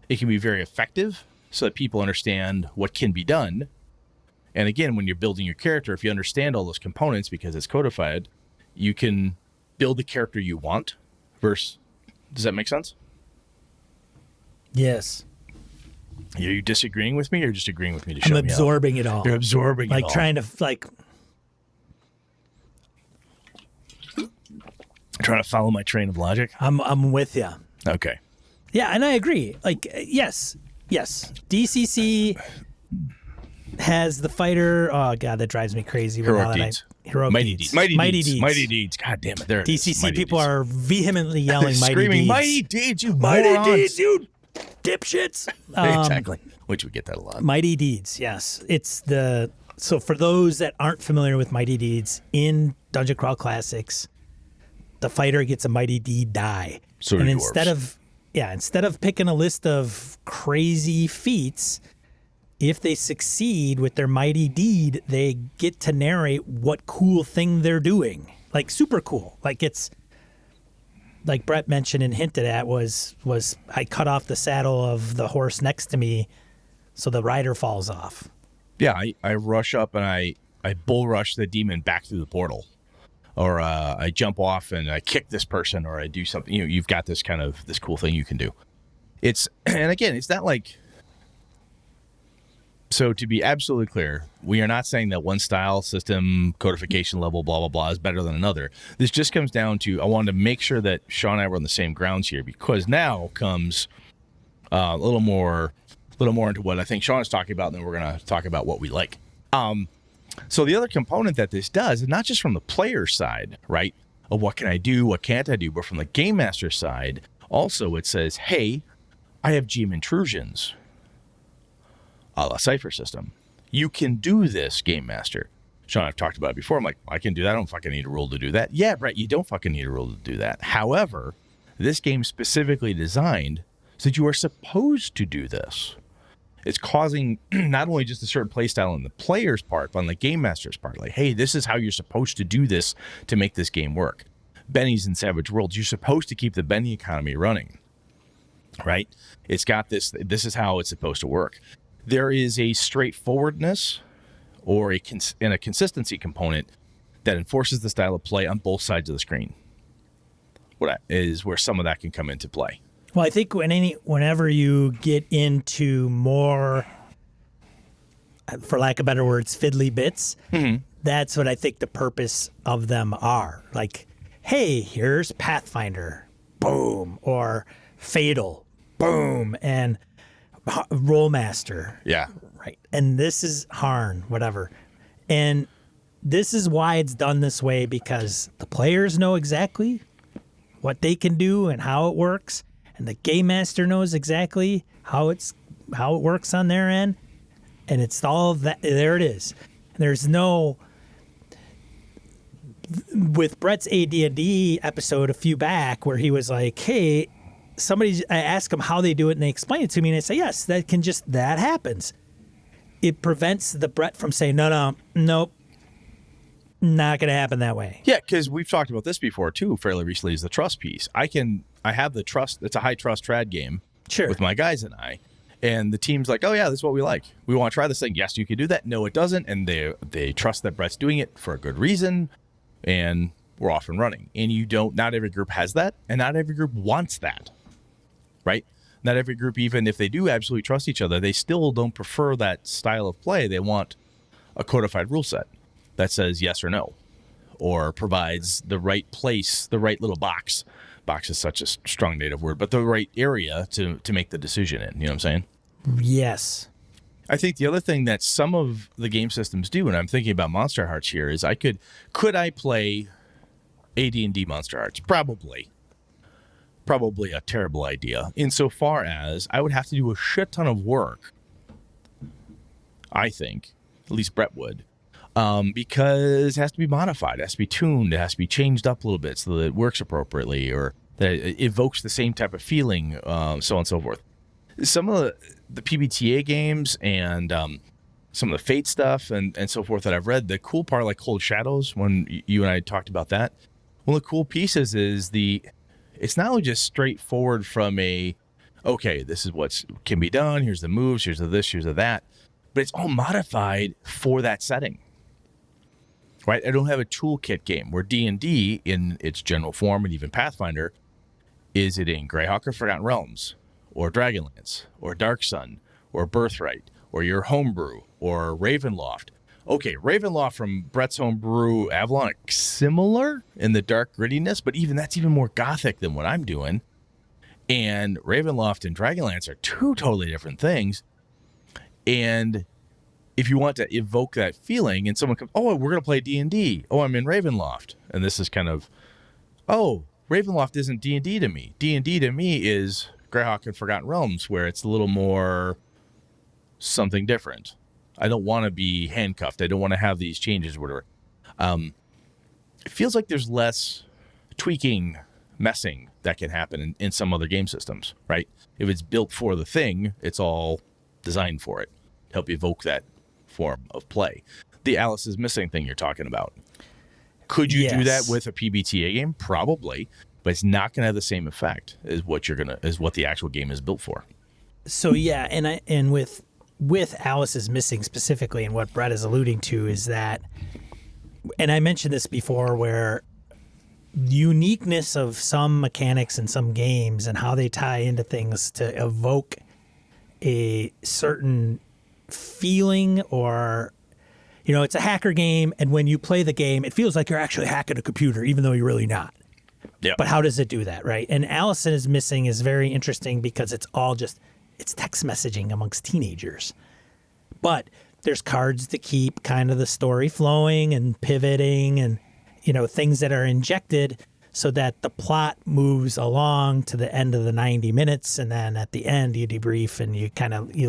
it can be very effective so that people understand what can be done. And again, when you're building your character, if you understand all those components because it's codified, you can build the character you want. Does that make sense? Yes. Are you disagreeing with me or just agreeing with me to show me I'm absorbing it all. You're absorbing it all. Like trying to trying to follow my train of logic. I'm with you. Okay. Yeah, and I agree. Like, yes. DCC has the fighter. Oh God, that drives me crazy. Heroic deeds. Mighty deeds. Mighty deeds. God damn it! There it is. DCC people are vehemently yelling screaming, mighty deeds. You mighty morons. deeds, you dipshits. Exactly. Which we get that a lot. Mighty deeds. Yes, so for those that aren't familiar with mighty deeds in Dungeon Crawl Classics, the fighter gets a mighty deed die. So and dwarves. instead of picking a list of crazy feats, if they succeed with their mighty deed, they get to narrate what cool thing they're doing. like super cool. Like it's like Brett mentioned and hinted at was I cut off the saddle of the horse next to me so the rider falls off. Yeah, I rush up and I bull rush the demon back through the portal. Or I jump off and I kick this person, or I do something. You've got this cool thing you can do. And again, it's not like. So to be absolutely clear, we are not saying that one style, system, codification level, blah blah blah, is better than another. This just comes down to I wanted to make sure that Sean and I were on the same grounds here, because now comes a little more into what I think Sean is talking about, and then we're going to talk about what we like. So the other component that this does is not just from the player side, right, of what can I do, what can't I do, but from the game master side, also it says, hey, I have GM intrusions, a la Cypher system. You can do this, game master. Sean, I've talked about it before. I'm like, I can do that. I don't fucking need a rule to do that. Yeah, Brett, you don't fucking need a rule to do that. However, this game specifically designed so that you are supposed to do this. It's causing not only just a certain play style on the player's part, but on the game master's part. Like, hey, this is how you're supposed to do this to make this game work. Bennies in Savage Worlds, you're supposed to keep the Benny economy running, right? It's got this is how it's supposed to work. There is a straightforwardness or a consistency component that enforces the style of play on both sides of the screen. What is where some of that can come into play. Well, I think whenever you get into more, for lack of better words, fiddly bits, that's what I think the purpose of them are. Like, hey, here's Pathfinder, boom, or Fatal, boom, and Rollmaster. Yeah. Right. And this is Harn, whatever. And this is why it's done this way, because the players know exactly what they can do and how it works. And the game master knows exactly how it works on their end, and it's all that. There it is. There's no with Brett's AD&D episode a few back where he was like, "Hey, I ask them how they do it, and they explain it to me, and I say, yes, that happens." It prevents the Brett from saying, nope, not going to happen that way. Yeah, because we've talked about this before too, fairly recently, is the trust piece. I have the trust. It's a high trust trad game with my guys and I. And the team's like, oh, yeah, this is what we like. We want to try this thing. Yes, you can do that. No, it doesn't. And they trust that Brett's doing it for a good reason. And we're off and running. And not every group has that. And not every group wants that. Right? Not every group, even if they do absolutely trust each other, they still don't prefer that style of play. They want a codified rule set that says yes or no, or provides the right place, the right little box. Box is such a strong native word, but the right area to make the decision in. You know what I'm saying? Yes. I think the other thing that some of the game systems do, and I'm thinking about Monster Hearts here, is could I play AD&D Monster Hearts? Probably a terrible idea, insofar as I would have to do a shit ton of work, I think, at least Brett would, because it has to be modified, it has to be tuned, it has to be changed up a little bit so that it works appropriately, or that it evokes the same type of feeling, so on and so forth. Some of the PBTA games and some of the Fate stuff and so forth that I've read, the cool part, like Cold Shadows, when you and I talked about that, one of the cool pieces is it's not only just straightforward from okay, this is what can be done, here's the moves, here's the this, here's the that, but it's all modified for that setting, right? I don't have a toolkit game where D&D in its general form, and even Pathfinder, is it in Greyhawk or Forgotten Realms, or Dragonlance, or Dark Sun, or Birthright, or your homebrew, or Ravenloft. Okay, Ravenloft from Brett's Homebrew Avalon, similar in the dark grittiness, but that's even more gothic than what I'm doing. And Ravenloft and Dragonlance are two totally different things. And if you want to evoke that feeling, and someone comes, oh, we're going to play D&D. Oh, I'm in Ravenloft. And this is kind of, oh, Ravenloft isn't D&D to me. D&D to me is Greyhawk and Forgotten Realms, where it's a little more something different. I don't want to be handcuffed. I don't want to have these changes or whatever. It feels like there's less tweaking, messing that can happen in some other game systems, right? If it's built for the thing, it's all designed for it. Help evoke that form of play. The Alice is Missing thing you're talking about. Could you do that Yes. with a PBTA game? Probably, but it's not going to have the same effect as what the actual game is built for. So yeah, and with Alice's Missing specifically, and what Brett is alluding to is that, and I mentioned this before, where uniqueness of some mechanics in some games and how they tie into things to evoke a certain feeling, or it's a hacker game, and when you play the game, it feels like you're actually hacking a computer, even though you're really not. Yeah. But how does it do that, right? And Alice is Missing is very interesting because it's text messaging amongst teenagers. But there's cards to keep kind of the story flowing and pivoting, and things that are injected so that the plot moves along to the end of the 90 minutes, and then at the end you debrief and you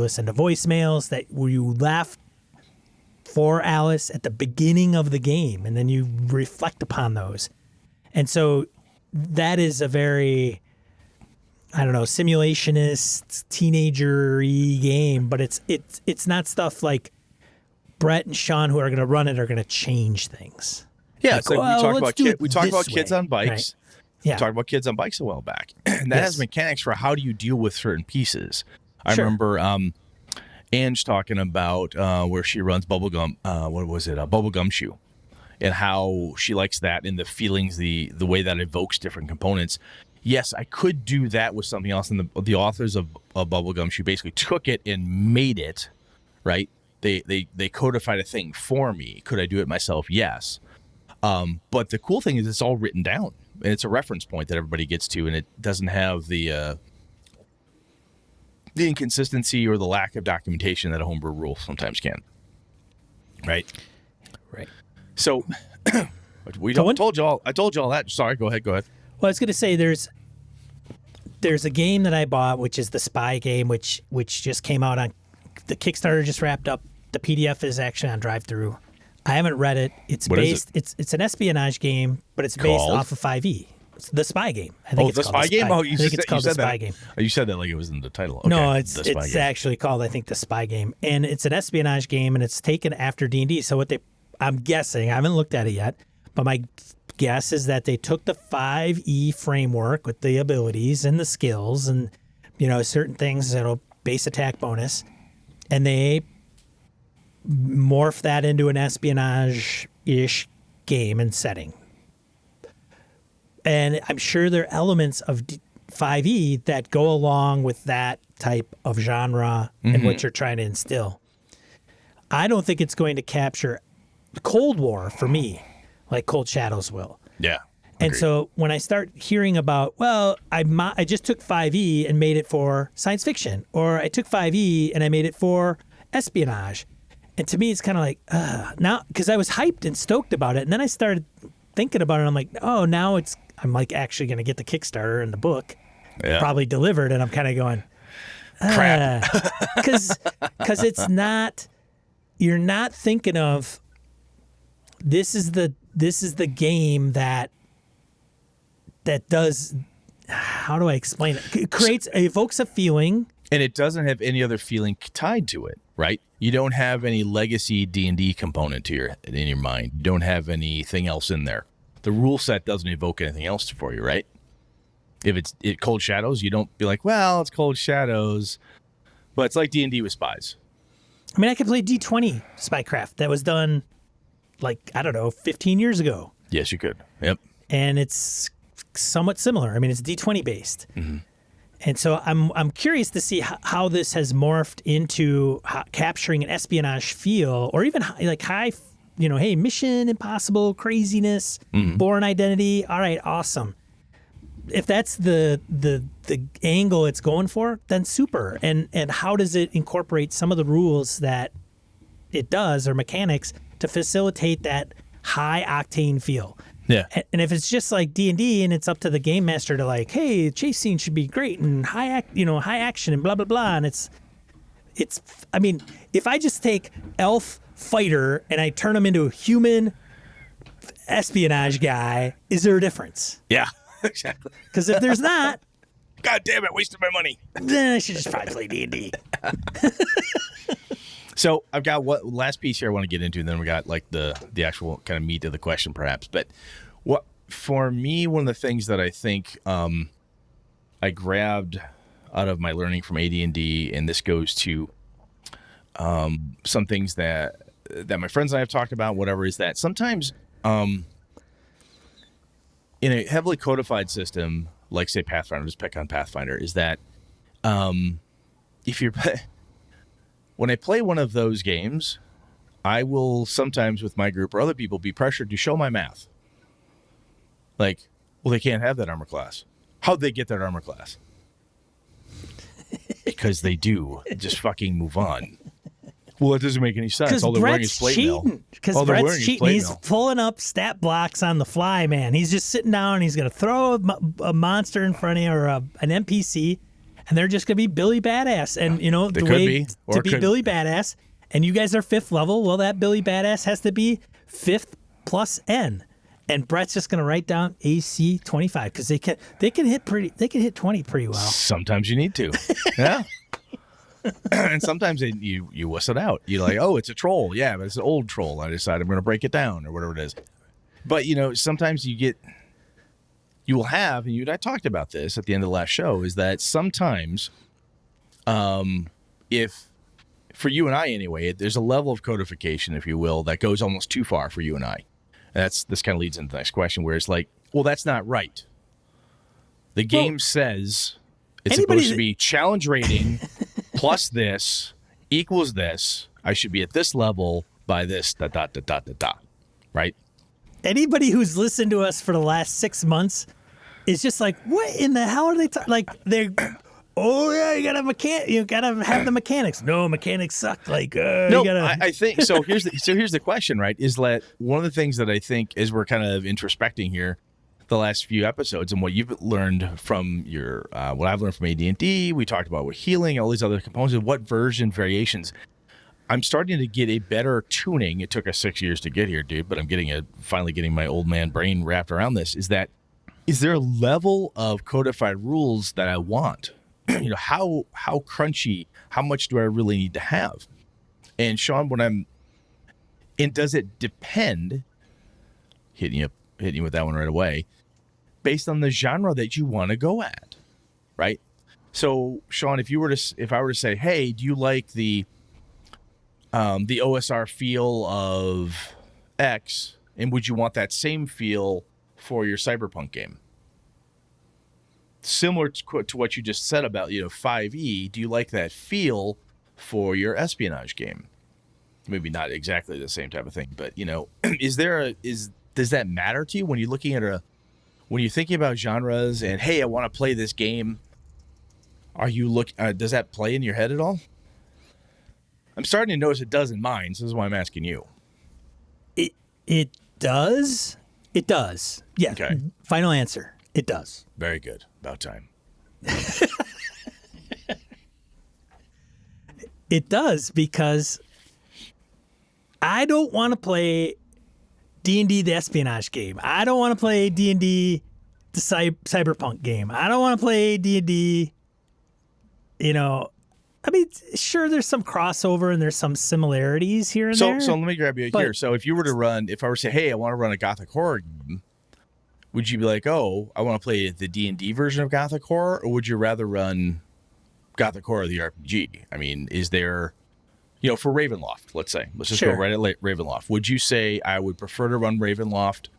listen to voicemails that where you laugh for Alice at the beginning of the game, and then you reflect upon those. And so that is a very, I don't know, simulationist, teenager-y game, but it's not stuff like Brett and Sean, who are going to run it, are going to change things. Yeah, Like, it's like we talked about kids on bikes. Right. Yeah. We talked about kids on bikes a while back. And that has mechanics for how do you deal with certain pieces. I remember Ange talking about where she runs Bubblegum, Bubblegum Shoe, and how she likes that and the feelings, the way that evokes different components. Yes, I could do that with something else. And the authors of Bubblegum Shoe basically took it and made it, right? They codified a thing for me. Could I do it myself? Yes. But the cool thing is it's all written down, and it's a reference point that everybody gets to, and it doesn't have the inconsistency or the lack of documentation that a homebrew rule sometimes can. Right. So I told you all that. Sorry, go ahead. Well, I was going to say there's a game that I bought, which is the Spy game, which just came out on the Kickstarter, just wrapped up. The PDF is actually on drive-thru. I haven't read it. It's it's an espionage game, but it's based off of 5e. It's the Spy game. I think it's the called Spy game. Oh, you I think it's called the Spy that. game. You said that like it was in the title. Okay. No, it's actually called, I think, the Spy game, and it's an espionage game, and it's taken after D&D. So I'm guessing, I haven't looked at it yet, but my guess is that they took the 5e framework with the abilities and the skills and certain things that'll base attack bonus, and they morph that into an espionage-ish game and setting. And I'm sure there are elements of 5e that go along with that type of genre and what you're trying to instill. I don't think it's going to capture Cold War for me like Cold Shadows will. Yeah. And so when I start hearing about, I just took 5e and made it for science fiction, or I took 5e and I made it for espionage. And to me, it's kind of like, now, because I was hyped and stoked about it. And then I started thinking about it. And I'm like, oh, now I'm like actually going to get the Kickstarter and the book probably delivered. And I'm kind of going, crap. Because it's not, you're not thinking of, this is the game that does, how do I explain it? It evokes a feeling. And it doesn't have any other feeling tied to it, right? You don't have any legacy D&D component in your mind. You don't have anything else in there. The rule set doesn't evoke anything else for you, right? If it's Cold Shadows, you don't be like, well, it's Cold Shadows, but it's like D&D with spies. I mean, I could play D20 Spycraft that was done, 15 years ago. Yes, you could. Yep. And it's somewhat similar. I mean, it's D20 based. Mm-hmm. And so I'm curious to see how this has morphed into capturing an espionage feel, or even like high, hey, Mission Impossible craziness, Born Identity. All right, awesome. If that's the angle it's going for, then super. And how does it incorporate some of the rules that it does, or mechanics, to facilitate that high octane feel? Yeah. And if it's just like D&D and it's up to the game master to like, hey, the chase scene should be great and high action and blah, blah, blah. And it's, I mean, if I just take elf fighter and I turn him into a human espionage guy, is there a difference? Yeah, exactly. Because if there's not, God damn it, wasted my money. Then I should just probably play D&D. So I've got what last piece here I want to get into, and then we got like the actual kind of meat of the question, perhaps. But what for me, one of the things that I think I grabbed out of my learning from AD&D, and this goes to some things that my friends and I have talked about, whatever, is that sometimes in a heavily codified system, like say Pathfinder, just pick on Pathfinder, is that if you're when I play one of those games, I will sometimes with my group or other people be pressured to show my math. Like, well, they can't have that armor class. How'd they get that armor class? Because they do. Just fucking move on. Well, it doesn't make any sense. All they're wearing is plate mail. Because Brett's cheating. He's pulling up stat blocks on the fly, man. He's just sitting down. He's going to throw a monster in front of you or an NPC, and they're just going to be Billy Badass. And, you know, the way to be Billy Badass, and you guys are 5th level, well, that Billy Badass has to be 5th plus N. And Brett's just going to write down AC 25 because they can hit 20 pretty well. Sometimes you need to. Yeah. And sometimes you wuss it out. You're like, oh, it's a troll. Yeah, but it's an old troll. I decide I'm going to break it down or whatever it is. But, you know, sometimes you will have, and you and I talked about this at the end of the last show, is that sometimes if, for you and I anyway, there's a level of codification, if you will, that goes almost too far for you and I. And this kind of leads into the next question where it's like, well, that's not right. The game says it's supposed to be challenge rating plus this equals this. I should be at this level by this, right? Anybody who's listened to us for the last 6 months is just like, what in the hell are they talking? Like, they're, oh, yeah, you gotta have the mechanics. No, mechanics suck. Like, no, I think so. Here's the question, right? Is that one of the things that I think is we're kind of introspecting here the last few episodes and what you've learned from your what I've learned from AD&D. We talked about with healing, all these other components, and what version variations. I'm starting to get a better tuning. It took us 6 years to get here, dude, but I'm finally getting my old man brain wrapped around this. Is there a level of codified rules that I want? You know, how crunchy, how much do I really need to have? And Sean, and does it depend, hitting you with that one right away, based on the genre that you want to go at, right? So Sean, if I were to say, hey, do you like the OSR feel of X, and would you want that same feel for your cyberpunk game? Similar to what you just said about, 5e, do you like that feel for your espionage game? Maybe not exactly the same type of thing, but, does that matter to you when you're looking at when you're thinking about genres and, hey, I want to play this game? Does that play in your head at all? I'm starting to notice it does in mine, so this is why I'm asking you. It does? It does. Yeah. Okay. Final answer. It does. Very good. About time. It does, because I don't want to play D&D the espionage game. I don't want to play D&D the cyberpunk game. I don't want to play D&D, I mean, sure, there's some crossover and there's some similarities here and there. So let me grab you here. So if I were to say, hey, I want to run a Gothic horror game, would you be like, oh, I want to play the D&D version of Gothic horror, or would you rather run Gothic horror the RPG? I mean, is there, for Ravenloft, let's say, let's just go right at Ravenloft. Would you say I would prefer to run Ravenloft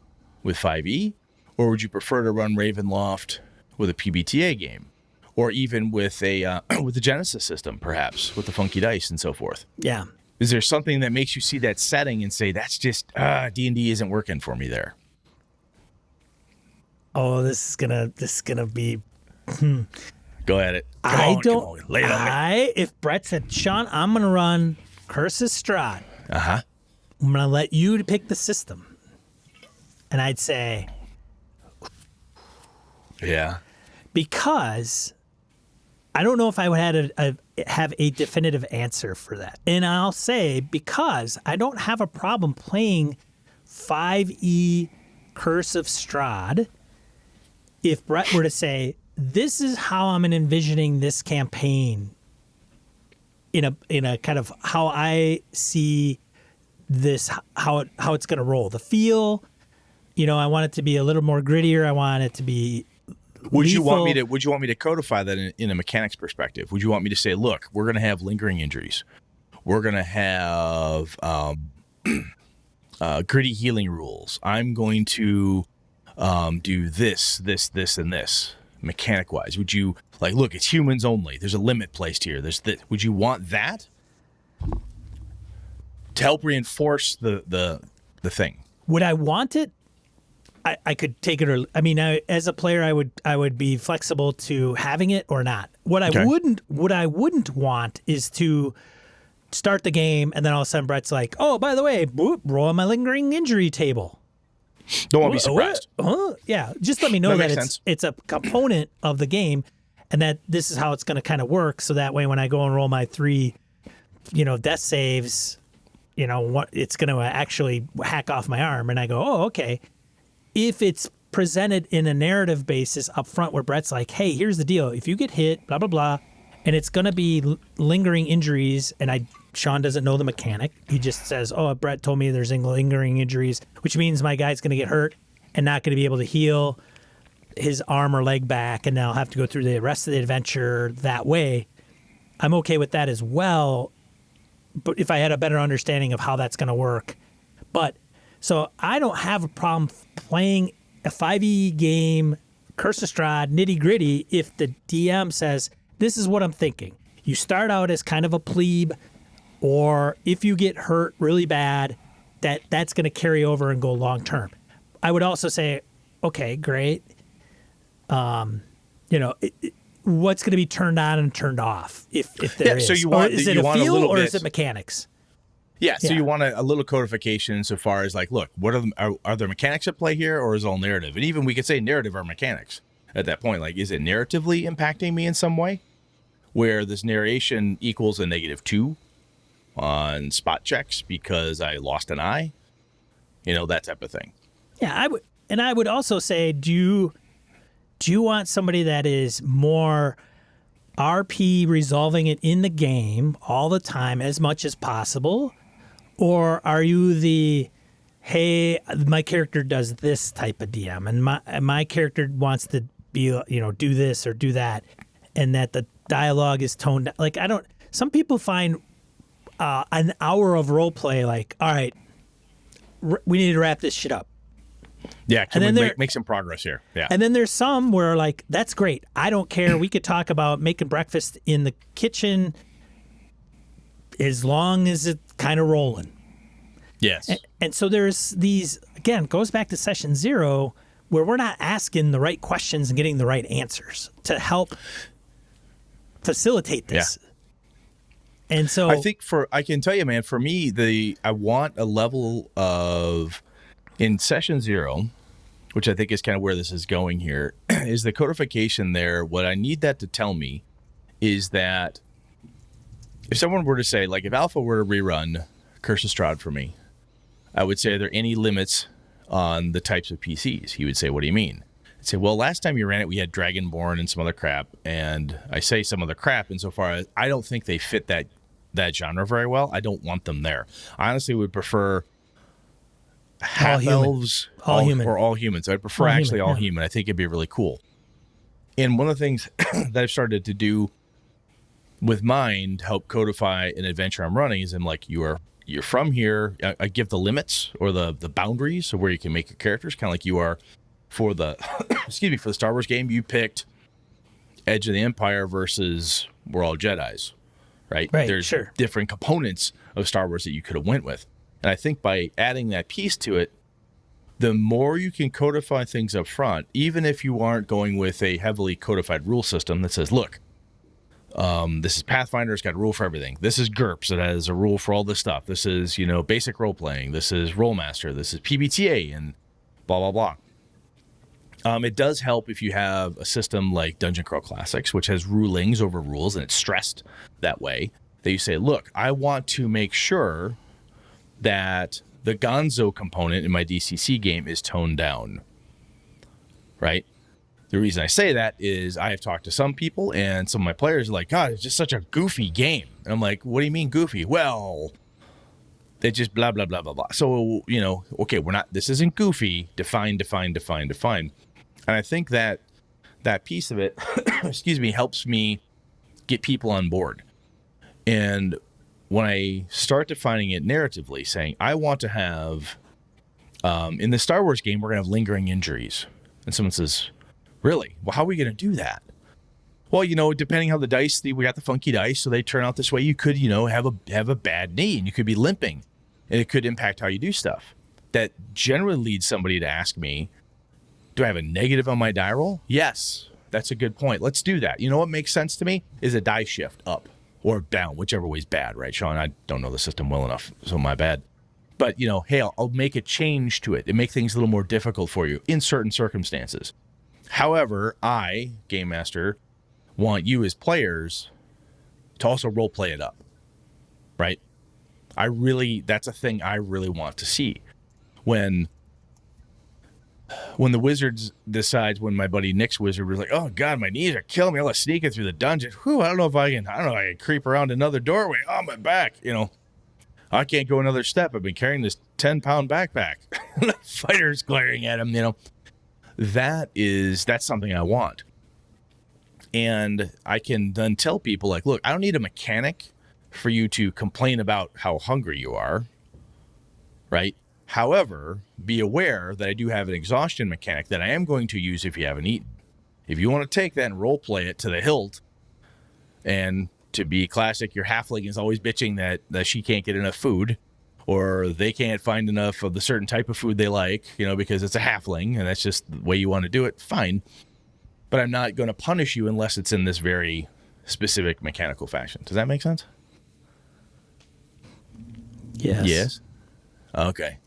with 5e, or would you prefer to run Ravenloft with a PBTA game? Or even with the Genesis system, perhaps, with the funky dice and so forth. Yeah. Is there something that makes you see that setting and say, that's just, D&D isn't working for me there? Oh, this is gonna be. Go at it. Lay it on me. If Brett said, Sean, I'm gonna run Curse's Strahd. I'm gonna let you pick the system, and I'd say, yeah, because I don't know if I would have a definitive answer for that, and I'll say because I don't have a problem playing 5e Curse of Strahd. If Brett were to say, this is how I'm envisioning this campaign in a kind of how I see this, how it's going to roll. The feel, I want it to be a little more grittier. I want it to be Would you lethal. want me to codify that in a mechanics perspective? Would you want me to say, look, we're going to have lingering injuries. We're going to have gritty healing rules. I'm going to do this, and this mechanic wise. Would you look, it's humans only. There's a limit placed here. Would you want that to help reinforce the thing? Would I want it? I could take it or as a player I would be flexible to having it or not. What I wouldn't want is to start the game and then all of a sudden Brett's like, oh, by the way, roll on my lingering injury table. Don't want to be surprised. Yeah, just let me know that it's a component of the game and that this is how it's going to kind of work. So that way when I go and roll my 3, death saves, it's going to actually hack off my arm and I go, oh, okay. If it's presented in a narrative basis up front where Brett's like, hey, here's the deal. If you get hit, blah, blah, blah, and it's going to be lingering injuries, and Sean doesn't know the mechanic. He just says, oh, Brett told me there's lingering injuries, which means my guy's going to get hurt and not going to be able to heal his arm or leg back, and I'll have to go through the rest of the adventure that way. I'm okay with that as well, but if I had a better understanding of how that's going to work. So I don't have a problem playing a 5e game, Curse of Strahd, nitty gritty, if the DM says, this is what I'm thinking. You start out as kind of a plebe, or if you get hurt really bad, that's going to carry over and go long term. I would also say, okay, great. What's going to be turned on and turned off if there is? So you want, is it you a want feel a little or bit, is it mechanics? Yeah, so you want a little codification insofar as look, what are there mechanics at play here, or is it all narrative? And even we could say narrative or mechanics at that point. Is it narratively impacting me in some way, where this narration equals a -2 on spot checks because I lost an eye, that type of thing. Yeah, I would also say, do you want somebody that is more RP resolving it in the game all the time as much as possible? Or are you hey, my character does this type of DM and my character wants to be, do this or do that, and that the dialogue is toned down? Some people find an hour of role play all right, we need to wrap this shit up. Yeah, can we make some progress here? Yeah. And then there's some where that's great. I don't care. We could talk about making breakfast in the kitchen as long as it's kind of rolling. Yes. And so there's these, again, goes back to session 0, where we're not asking the right questions and getting the right answers to help facilitate this. Yeah. And so I can tell you, man, for me, I want a level of, in session 0, which I think is kind of where this is going here, is the codification there. What I need that to tell me is that if someone were to say, if Alpha were to rerun Curse of Strahd for me, I would say, are there any limits on the types of PCs? He would say, what do you mean? I'd say, well, last time you ran it, we had Dragonborn and some other crap. And I say some other crap insofar as I don't think they fit that genre very well. I don't want them there. I honestly would prefer half elves, all human, or all humans. I'd prefer all human. I think it'd be really cool. And one of the things that I've started to do with mine to help codify an adventure I'm running is you're from here. I give the limits or the boundaries of where you can make your characters, kind of like you are for the for the Star Wars game. You picked Edge of the Empire versus we're all Jedis, right? There's different components of Star Wars that you could have went with. And I think by adding that piece to it, the more you can codify things up front, even if you aren't going with a heavily codified rule system that says, look, this is Pathfinder, it's got a rule for everything. This is GURPS, it has a rule for all this stuff. This is, basic role playing. This is Rollmaster. This is PBTA and blah, blah, blah. It does help if you have a system like Dungeon Crawl Classics, which has rulings over rules, and it's stressed that way, that you say, look, I want to make sure that the Gonzo component in my DCC game is toned down, right? The reason I say that is I have talked to some people, and some of my players are like, God, it's just such a goofy game. And I'm like, what do you mean goofy? Well, they just blah, blah, blah, blah, blah. So, okay, this isn't goofy. Define. And I think that piece of it, excuse me, helps me get people on board. And when I start defining it narratively, saying, I want to have, in the Star Wars game, we're going to have lingering injuries. And someone says, really? Well, how are we going to do that? Well, depending how the dice, we got the funky dice, so they turn out this way. You could, have a bad knee, and you could be limping, and it could impact how you do stuff. That generally leads somebody to ask me, do I have a negative on my die roll? Yes, that's a good point. Let's do that. You know what makes sense to me is a die shift up or down, whichever way is bad, right, Sean? I don't know the system well enough, so my bad. But, hey, I'll make a change to it and make things a little more difficult for you in certain circumstances. However, I, Game Master, want you as players to also role play it up, right? That's a thing I really want to see. When the Wizards decides, when my buddy Nick's Wizard was like, oh God, my knees are killing me. I'm sneaking through the dungeon. I don't know if I can creep around another doorway. Oh, my back, I can't go another step. I've been carrying this 10-pound backpack. The fighter's glaring at him, That's something I want. And I can then tell people, like, look, I don't need a mechanic for you to complain about how hungry you are, right? However, be aware that I do have an exhaustion mechanic that I am going to use if you haven't eaten. If you want to take that and role play it to the hilt, and to be classic, your halfling is always bitching that she can't get enough food, or they can't find enough of the certain type of food they like, because it's a halfling and that's just the way you want to do it, fine. But I'm not going to punish you unless it's in this very specific mechanical fashion. Does that make sense? Yes. Yes? Okay.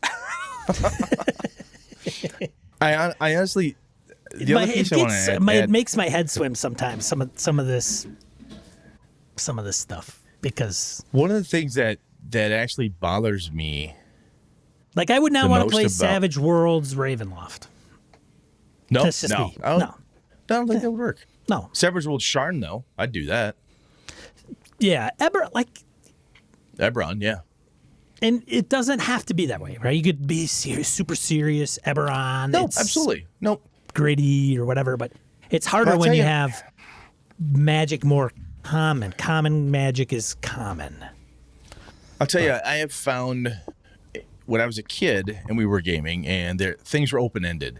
I honestly... It makes my head swim sometimes, some of this stuff, because... One of the things that actually bothers me... Like, I would not want to play Savage Worlds Ravenloft. No, That's just me. I don't think that would work. No. Savage Worlds Sharn, though. I'd do that. Yeah, Eberron, yeah. And it doesn't have to be that way, right? You could be super serious, Eberron. No, absolutely. Nope. Gritty or whatever, but it's harder when you have magic more common. Common magic is common. I'll tell you, I have found when I was a kid and we were gaming, and things were open-ended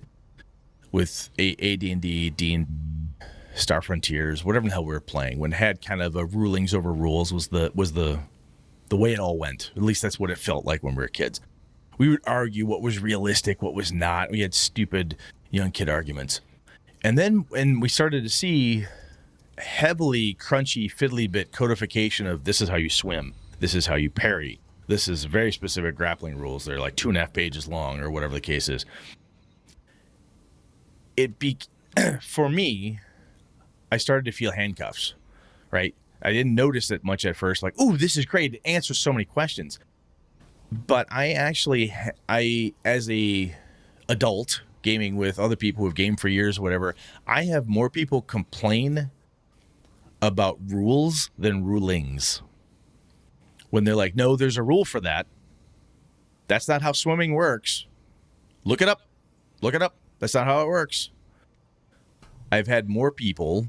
with AD&D, D&D, Star Frontiers, whatever the hell we were playing. When it had kind of a rulings over rules was the way it all went. At least that's what it felt like when we were kids. We would argue what was realistic, what was not. We had stupid young kid arguments. And then when we started to see heavily crunchy, fiddly bit codification of this is how you swim, this is how you parry, this is very specific grappling rules. They're like 2.5 pages long or whatever the case is. For me, I started to feel handcuffs, right? I didn't notice it much at first, like, oh, this is great. It answers so many questions. But I as a adult gaming with other people who have gamed for years or whatever, I have more people complain about rules than rulings. When they're like, no, there's a rule for that. That's not how swimming works. Look it up. That's not how it works. I've had more people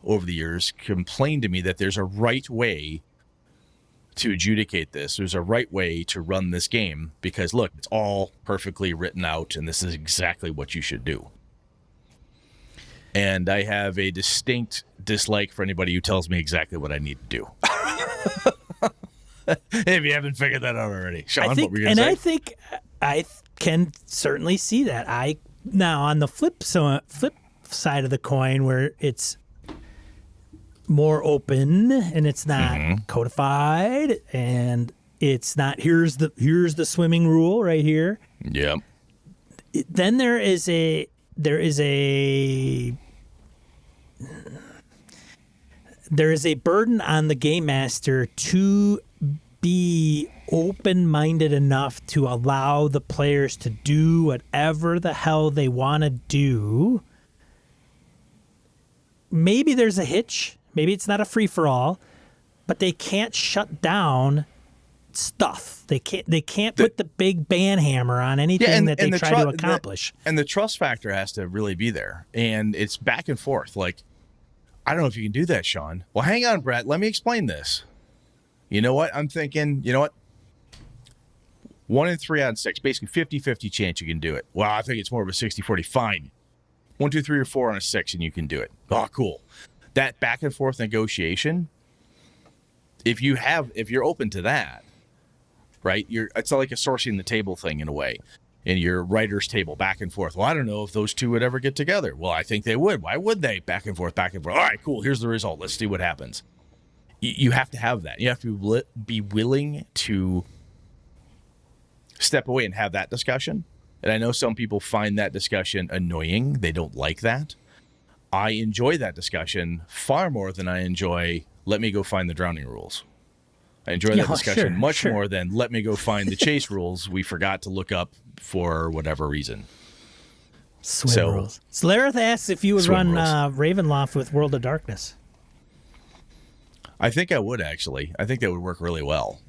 over the years complain to me that there's a right way to adjudicate this. There's a right way to run this game because, look, it's all perfectly written out, and this is exactly what you should do. And I have a distinct dislike for anybody who tells me exactly what I need to do. If you haven't figured that out already. Sean, what were you going to say? I think I can certainly see that. Now, on the flip side of the coin, where it's more open and it's not codified and it's not here's the swimming rule right here. Yep. Then there is a burden on the game master to be open-minded enough to allow the players to do whatever the hell they want to do. Maybe there's a hitch. Maybe it's not a free-for-all. but they can't shut down stuff. They can't put the big ban hammer on anything that they try to accomplish. And the trust factor has to really be there. And it's back and forth. Like, I don't know if you can do that, Sean. Well, hang on, Brett. Let me explain this. You know what? I'm thinking, you know what? 1 in 3 out of 6, basically 50-50 chance you can do it. Well, I think it's more of a 60-40. Fine. 1, 2, 3, or 4 on a 6, and you can do it. Oh, cool. That back and forth negotiation, if you're open to that, right? It's like a sourcing the table thing in a way. In your writer's table, back and forth. Well, I don't know if those two would ever get together. Well, I think they would. Why would they? Back and forth, back and forth. All right, cool. Here's the result. Let's see what happens. You have to have that. You have to be willing to step away and have that discussion. And I know some people find that discussion annoying. They don't like that. I enjoy that discussion far more than I enjoy, let me go find the drowning rules. I enjoy that discussion much more than let me go find the chase rules we forgot to look up for whatever reason. Swim rules. Slareth asks if you would run Ravenloft with World of Darkness. I think I would, actually. I think that would work really well.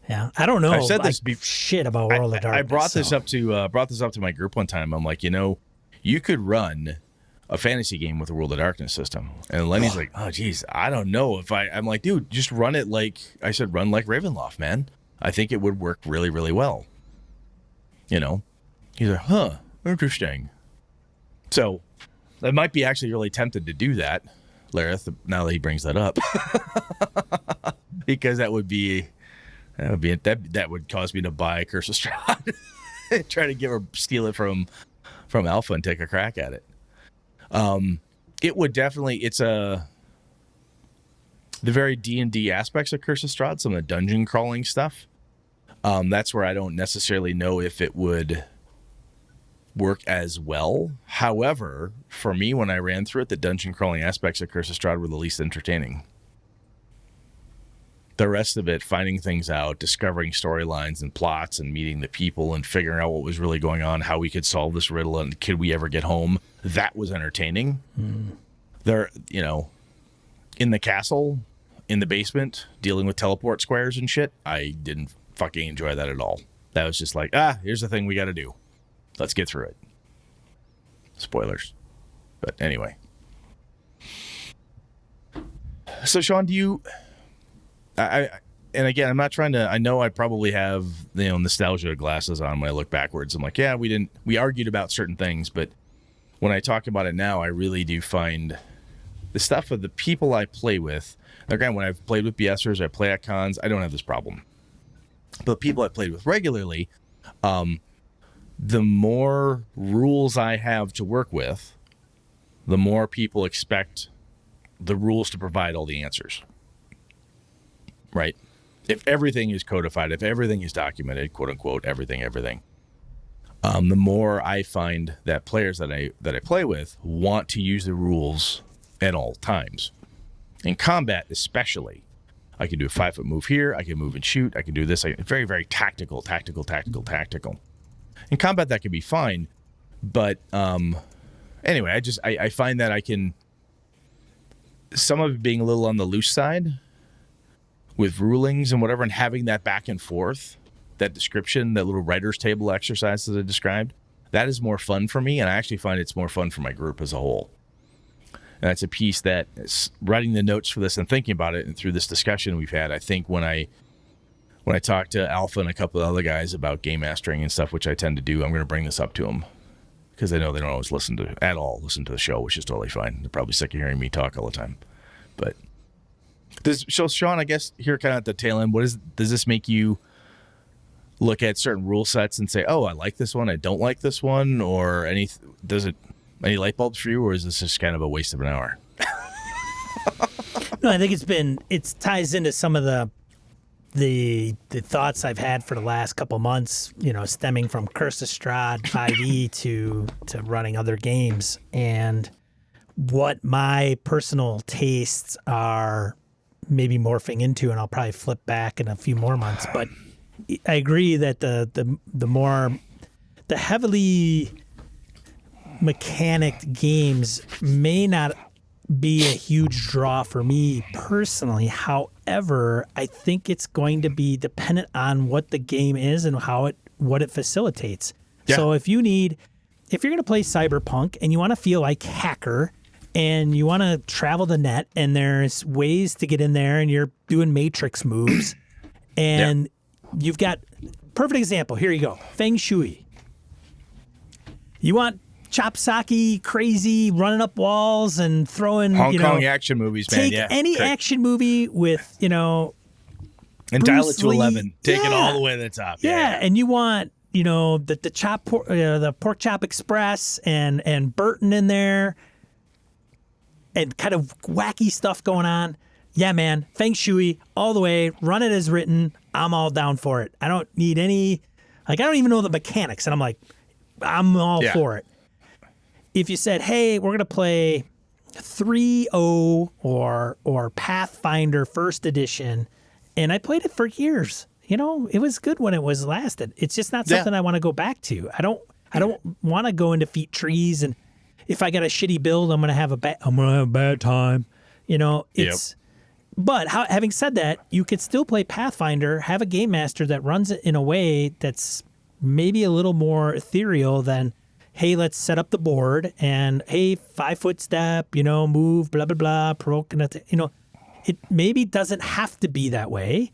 Yeah, I don't know. I've said this shit about World of Darkness. I brought this up to my group one time. I'm like, you could run a fantasy game with a World of Darkness system. And Lenny's like, oh, geez, I don't know if I'm like, dude, just run it like I said, run like Ravenloft, man. I think it would work really, really well. He's like, huh, interesting. So I might be actually really tempted to do that, Lareth, now that he brings that up, because that would cause me to buy Curse of Strahd, try to steal it from Alpha and take a crack at it. It would definitely, the very D&D aspects of Curse of Strahd, some of the dungeon crawling stuff. That's where I don't necessarily know if it would work as well. However, for me, when I ran through it, the dungeon crawling aspects of Curse of Strahd were the least entertaining. The rest of it, finding things out, discovering storylines and plots and meeting the people and figuring out what was really going on, how we could solve this riddle and could we ever get home, that was entertaining. There, in the castle, in the basement, dealing with teleport squares and shit, I didn't fucking enjoy that at all. That was just like, here's the thing we got to do. Let's get through it. Spoilers. But anyway. So, Sean, do you... and again, I'm not trying to... I know I probably have, nostalgia glasses on when I look backwards. I'm like, yeah, we argued about certain things, but when I talk about it now, I really do find the stuff of the people I play with. Again, when I've played with BSers, I play at cons, I don't have this problem. But people I played with regularly, the more rules I have to work with, the more people expect the rules to provide all the answers. Right? If everything is codified, if everything is documented, quote unquote, everything, the more I find that players that I play with want to use the rules at all times. In combat, especially, I can do a 5-foot move here. I can move and shoot. I can do this. Very, very tactical. In combat, that can be fine. But anyway, I find that I can, some of it being a little on the loose side with rulings and whatever, and having that back and forth, that description, that little writer's table exercise that I described, that is more fun for me. And I actually find it's more fun for my group as a whole. And that's a piece that writing the notes for this and thinking about it and through this discussion we've had, I think when I talk to Alpha and a couple of other guys about game mastering and stuff, which I tend to do, I'm going to bring this up to them because I know they don't always listen to the show, which is totally fine. They're probably sick of hearing me talk all the time. But so Sean, I guess here kind of at the tail end, does this make you look at certain rule sets and say, oh, I like this one, I don't like this one, or does it any light bulbs for you, or is this just kind of a waste of an hour? No, I think it ties into some of the thoughts I've had for the last couple months, stemming from Curse of Strahd 5e to running other games, and what my personal tastes are maybe morphing into, and I'll probably flip back in a few more months. But I agree that the heavily mechanic games may not be a huge draw for me personally. However, I think it's going to be dependent on what the game is and what it facilitates. Yeah. So if you're going to play Cyberpunk and you want to feel like hacker and you want to travel the net and there's ways to get in there and you're doing matrix moves and you've got perfect example. Here you go. Feng Shui. You want chopsaki, crazy, running up walls and throwing Hong Kong action movies, man. Take any action movie with, and Bruce dial it to Lee. 11. Take it all the way to the top. Yeah, and you want, the Pork Chop Express and Burton in there and kind of wacky stuff going on. Yeah, man, Feng Shui all the way, run it as written. I'm all down for it. I don't need any, I don't even know the mechanics. And I'm like, I'm all for it. If you said, hey, we're going to play 3.0 or Pathfinder First Edition, and I played it for years. It was good when it was lasted. It's just not something I want to go back to. I don't want to go and defeat trees, and if I got a shitty build, I'm going to have a bad time. But having said that, you could still play Pathfinder, have a game master that runs it in a way that's maybe a little more ethereal than, hey, let's set up the board and, hey, 5-foot step, move, blah, blah, blah, provoking, it maybe doesn't have to be that way.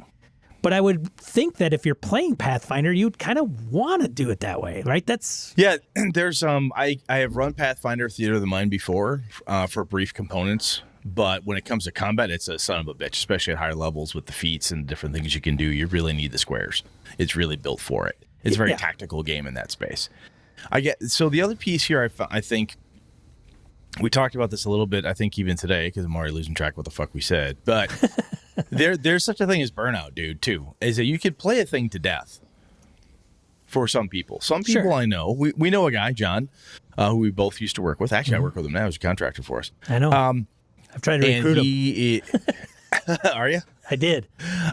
But I would think that if you're playing Pathfinder, you'd kind of want to do it that way, right? There's I have run Pathfinder Theater of the Mind before for brief components, but when it comes to combat, it's a son of a bitch, especially at higher levels with the feats and different things you can do. You really need the squares. It's really built for it. It's a very tactical game in that space. So the other piece here, I think we talked about this a little bit, I think even today, because I'm already losing track of what the fuck we said, but there's such a thing as burnout, dude, too, is that you could play a thing to death for some people. Some people I know, we know a guy, John, who we both used to work with. Actually, I work with him now. He's a contractor for us. I know. I've tried to recruit him. Are you? I did.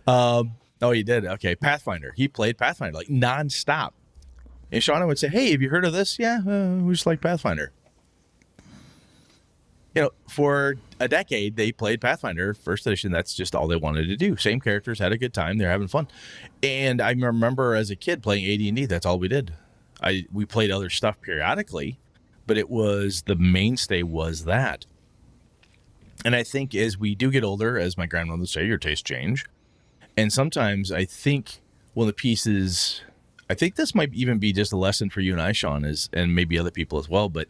Oh, you did? Okay. Pathfinder. He played Pathfinder like nonstop. And Shauna would say, hey, have you heard of this? Yeah, we just like Pathfinder. For a decade, they played Pathfinder First Edition. That's just all they wanted to do. Same characters, had a good time. They're having fun. And I remember as a kid playing AD&D, that's all we did. We played other stuff periodically, but the mainstay was that. And I think as we do get older, as my grandmother would say, your tastes change. And sometimes I think one of the pieces, I think this might even be just a lesson for you and I, Sean, and maybe other people as well, but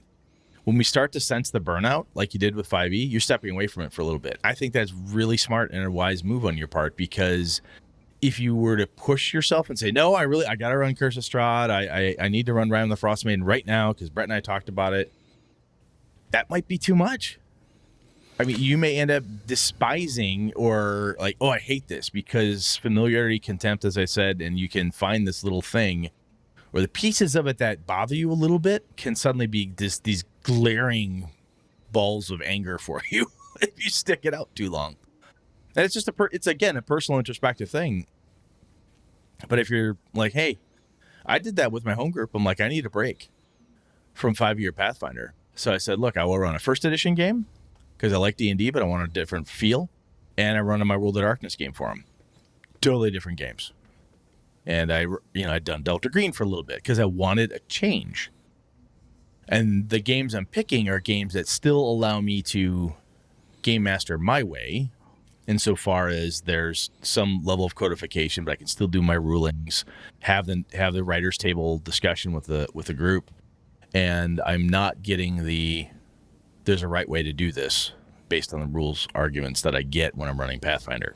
when we start to sense the burnout, like you did with 5e, you're stepping away from it for a little bit. I think that's really smart and a wise move on your part, because if you were to push yourself and say, no, I got to run Curse of Strahd, I need to run Ram the Frostmaiden right now because Brett and I talked about it, that might be too much. I mean, you may end up despising or like, oh, I hate this, because familiarity, contempt, as I said, and you can find this little thing or the pieces of it that bother you a little bit can suddenly be these glaring balls of anger for you if you stick it out too long. And it's just it's again a personal introspective thing. But if you're like, hey, I did that with my home group. I'm like, I need a break from 5-year Pathfinder. So I said, look, I will run a first edition game because I like D&D, but I want a different feel. And I run my World of Darkness game for them. Totally different games. And I'd done Delta Green for a little bit because I wanted a change. And the games I'm picking are games that still allow me to game master my way, insofar as there's some level of codification, but I can still do my rulings, have the writer's table discussion with the group, and I'm not getting there's a right way to do this based on the rules arguments that I get when I'm running Pathfinder.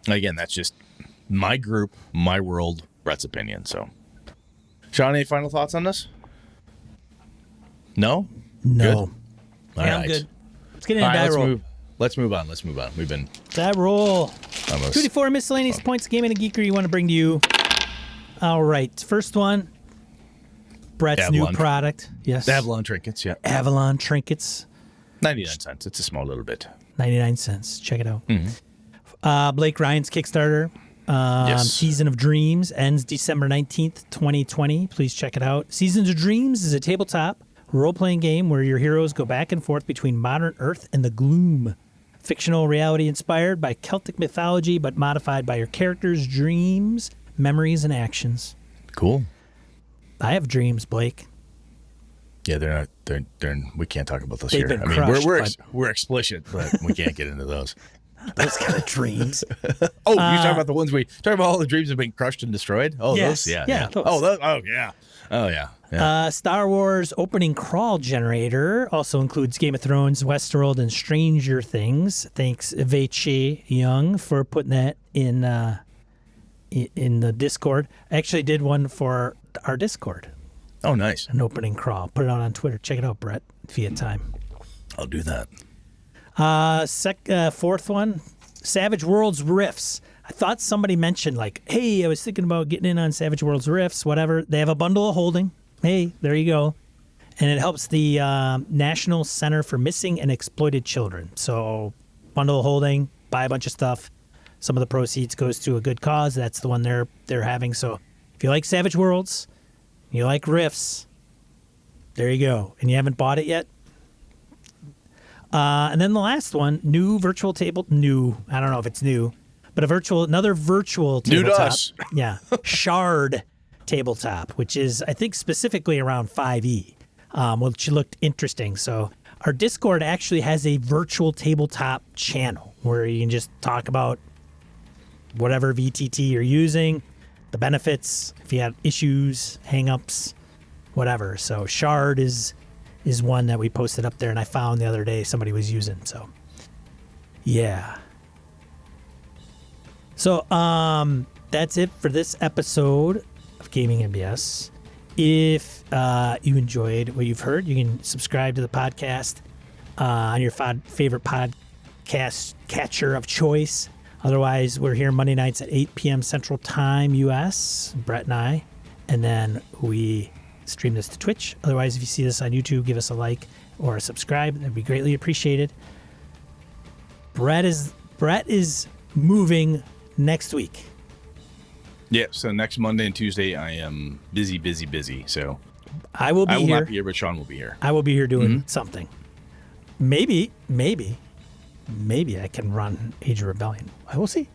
Again, that's just my group, my world, Brett's opinion. So, Sean, any final thoughts on this? No? No. Good? I'm good. Let's get into die roll. Let's move on. We've been... Die roll. Almost. 2d4 miscellaneous points of gaming and geekery you want to bring to you. All right. First one. Brett's Avalon. new product. Yes. The Avalon trinkets, yeah. Avalon trinkets. 99 cents. It's a small little bit. 99 cents. Check it out. Mm-hmm. Blake Ryan's Kickstarter. Yes. Season of Dreams ends December 19th, 2020. Please check it out. Seasons of Dreams is a tabletop role-playing game where your heroes go back and forth between modern Earth and the gloom. Fictional reality inspired by Celtic mythology, but modified by your characters' dreams, memories, and actions. Cool. I have dreams, Blake. Yeah, they're we can't talk about those They've here. been I mean, crushed, we're explicit, but we can't get into those. Those kind of dreams. Oh, you talking about the ones talking about all the dreams have been crushed and destroyed? Oh, Yes. those, yeah. Yeah, those. Oh, those, oh, yeah. Oh, yeah. Star Wars opening crawl generator also includes Game of Thrones, Westworld, and Stranger Things. Thanks, Veiche Young, for putting that in the Discord. I actually did one for our Discord, Oh, nice. an opening crawl. Put it out on Twitter. Check it out, Brett, if you have time. I'll do that. Fourth one, Savage Worlds Rifts. I thought somebody mentioned, like, hey, I was thinking about getting in on Savage Worlds Rifts, whatever. They have a bundle of holding. Hey, there you go. And it helps the National Center for Missing and Exploited Children. So, bundle of holding, buy a bunch of stuff. Some of the proceeds goes to a good cause. That's the one they're having. So, if you like Savage Worlds, you like Rifts, there you go. And you haven't bought it yet? And then the last one, new virtual table. I don't know if it's new, but another virtual tabletop. New to us. Yeah, Shard tabletop, which is I think specifically around 5e, which looked interesting. So our Discord actually has a virtual tabletop channel where you can just talk about whatever VTT you're using, the benefits, if you have issues, hangups, whatever. So Shard is one that we posted up there, and I found the other day somebody was using. So, yeah. So, that's it for this episode of Gaming MBS. If you enjoyed what you've heard, you can subscribe to the podcast on your favorite podcast catcher of choice. Otherwise, we're here Monday nights at 8 p.m. Central Time, U.S., Brett and I, and then we stream this to Twitch. Otherwise, if you see this on YouTube, give us a like or a subscribe. That'd be greatly appreciated. Brett is moving next week. Yeah, so next Monday and Tuesday, I am busy. So I will not here. be here, but Sean will be here. I will be here doing something. Maybe I can run Age of Rebellion. We'll see.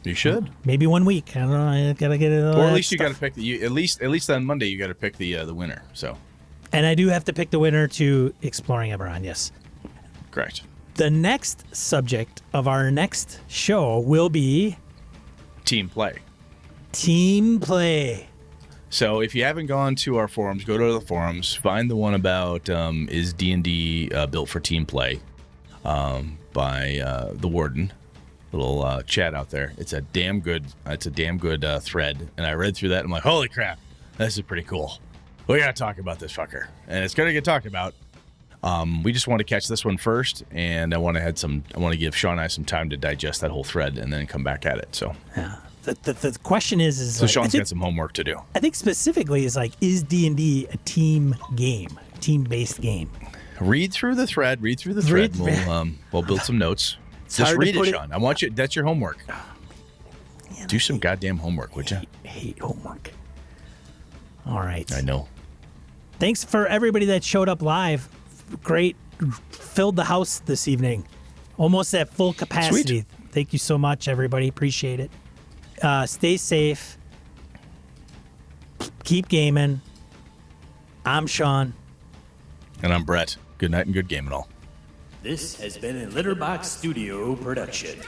You should. Maybe 1 week. I don't know. I gotta get it. Or at least you got to pick at least on Monday you got to pick the winner. So. And I do have to pick the winner to Exploring Eberron. Yes. Correct. The next subject of our next show will be Team play. Team play. So if you haven't gone to our forums, go to the forums. Find the one about is D&D built for team play by the Warden. Little chat out there. It's a damn good thread, and I read through that and I'm like, holy crap, this is pretty cool. We gotta talk about this fucker, and it's gonna get talked about. We just want to catch this one first, and I want to give Sean and I some time to digest that whole thread and then come back at it. So Yeah. The question is so like, Sean's got some homework to do. I think specifically is like, is D&D a team game, team-based game? Read through the thread. We'll build some notes. Just read it, Sean. I want you. That's your homework. Man, Do some goddamn homework, would you? hate homework. All right. I know. Thanks for everybody that showed up live. Great. Filled the house this evening. Almost at full capacity. Sweet. Thank you so much, everybody. Appreciate it. Stay safe. Keep gaming. I'm Sean. And I'm Brett. Good night and good game and all. This has been a Litterbox Studio production.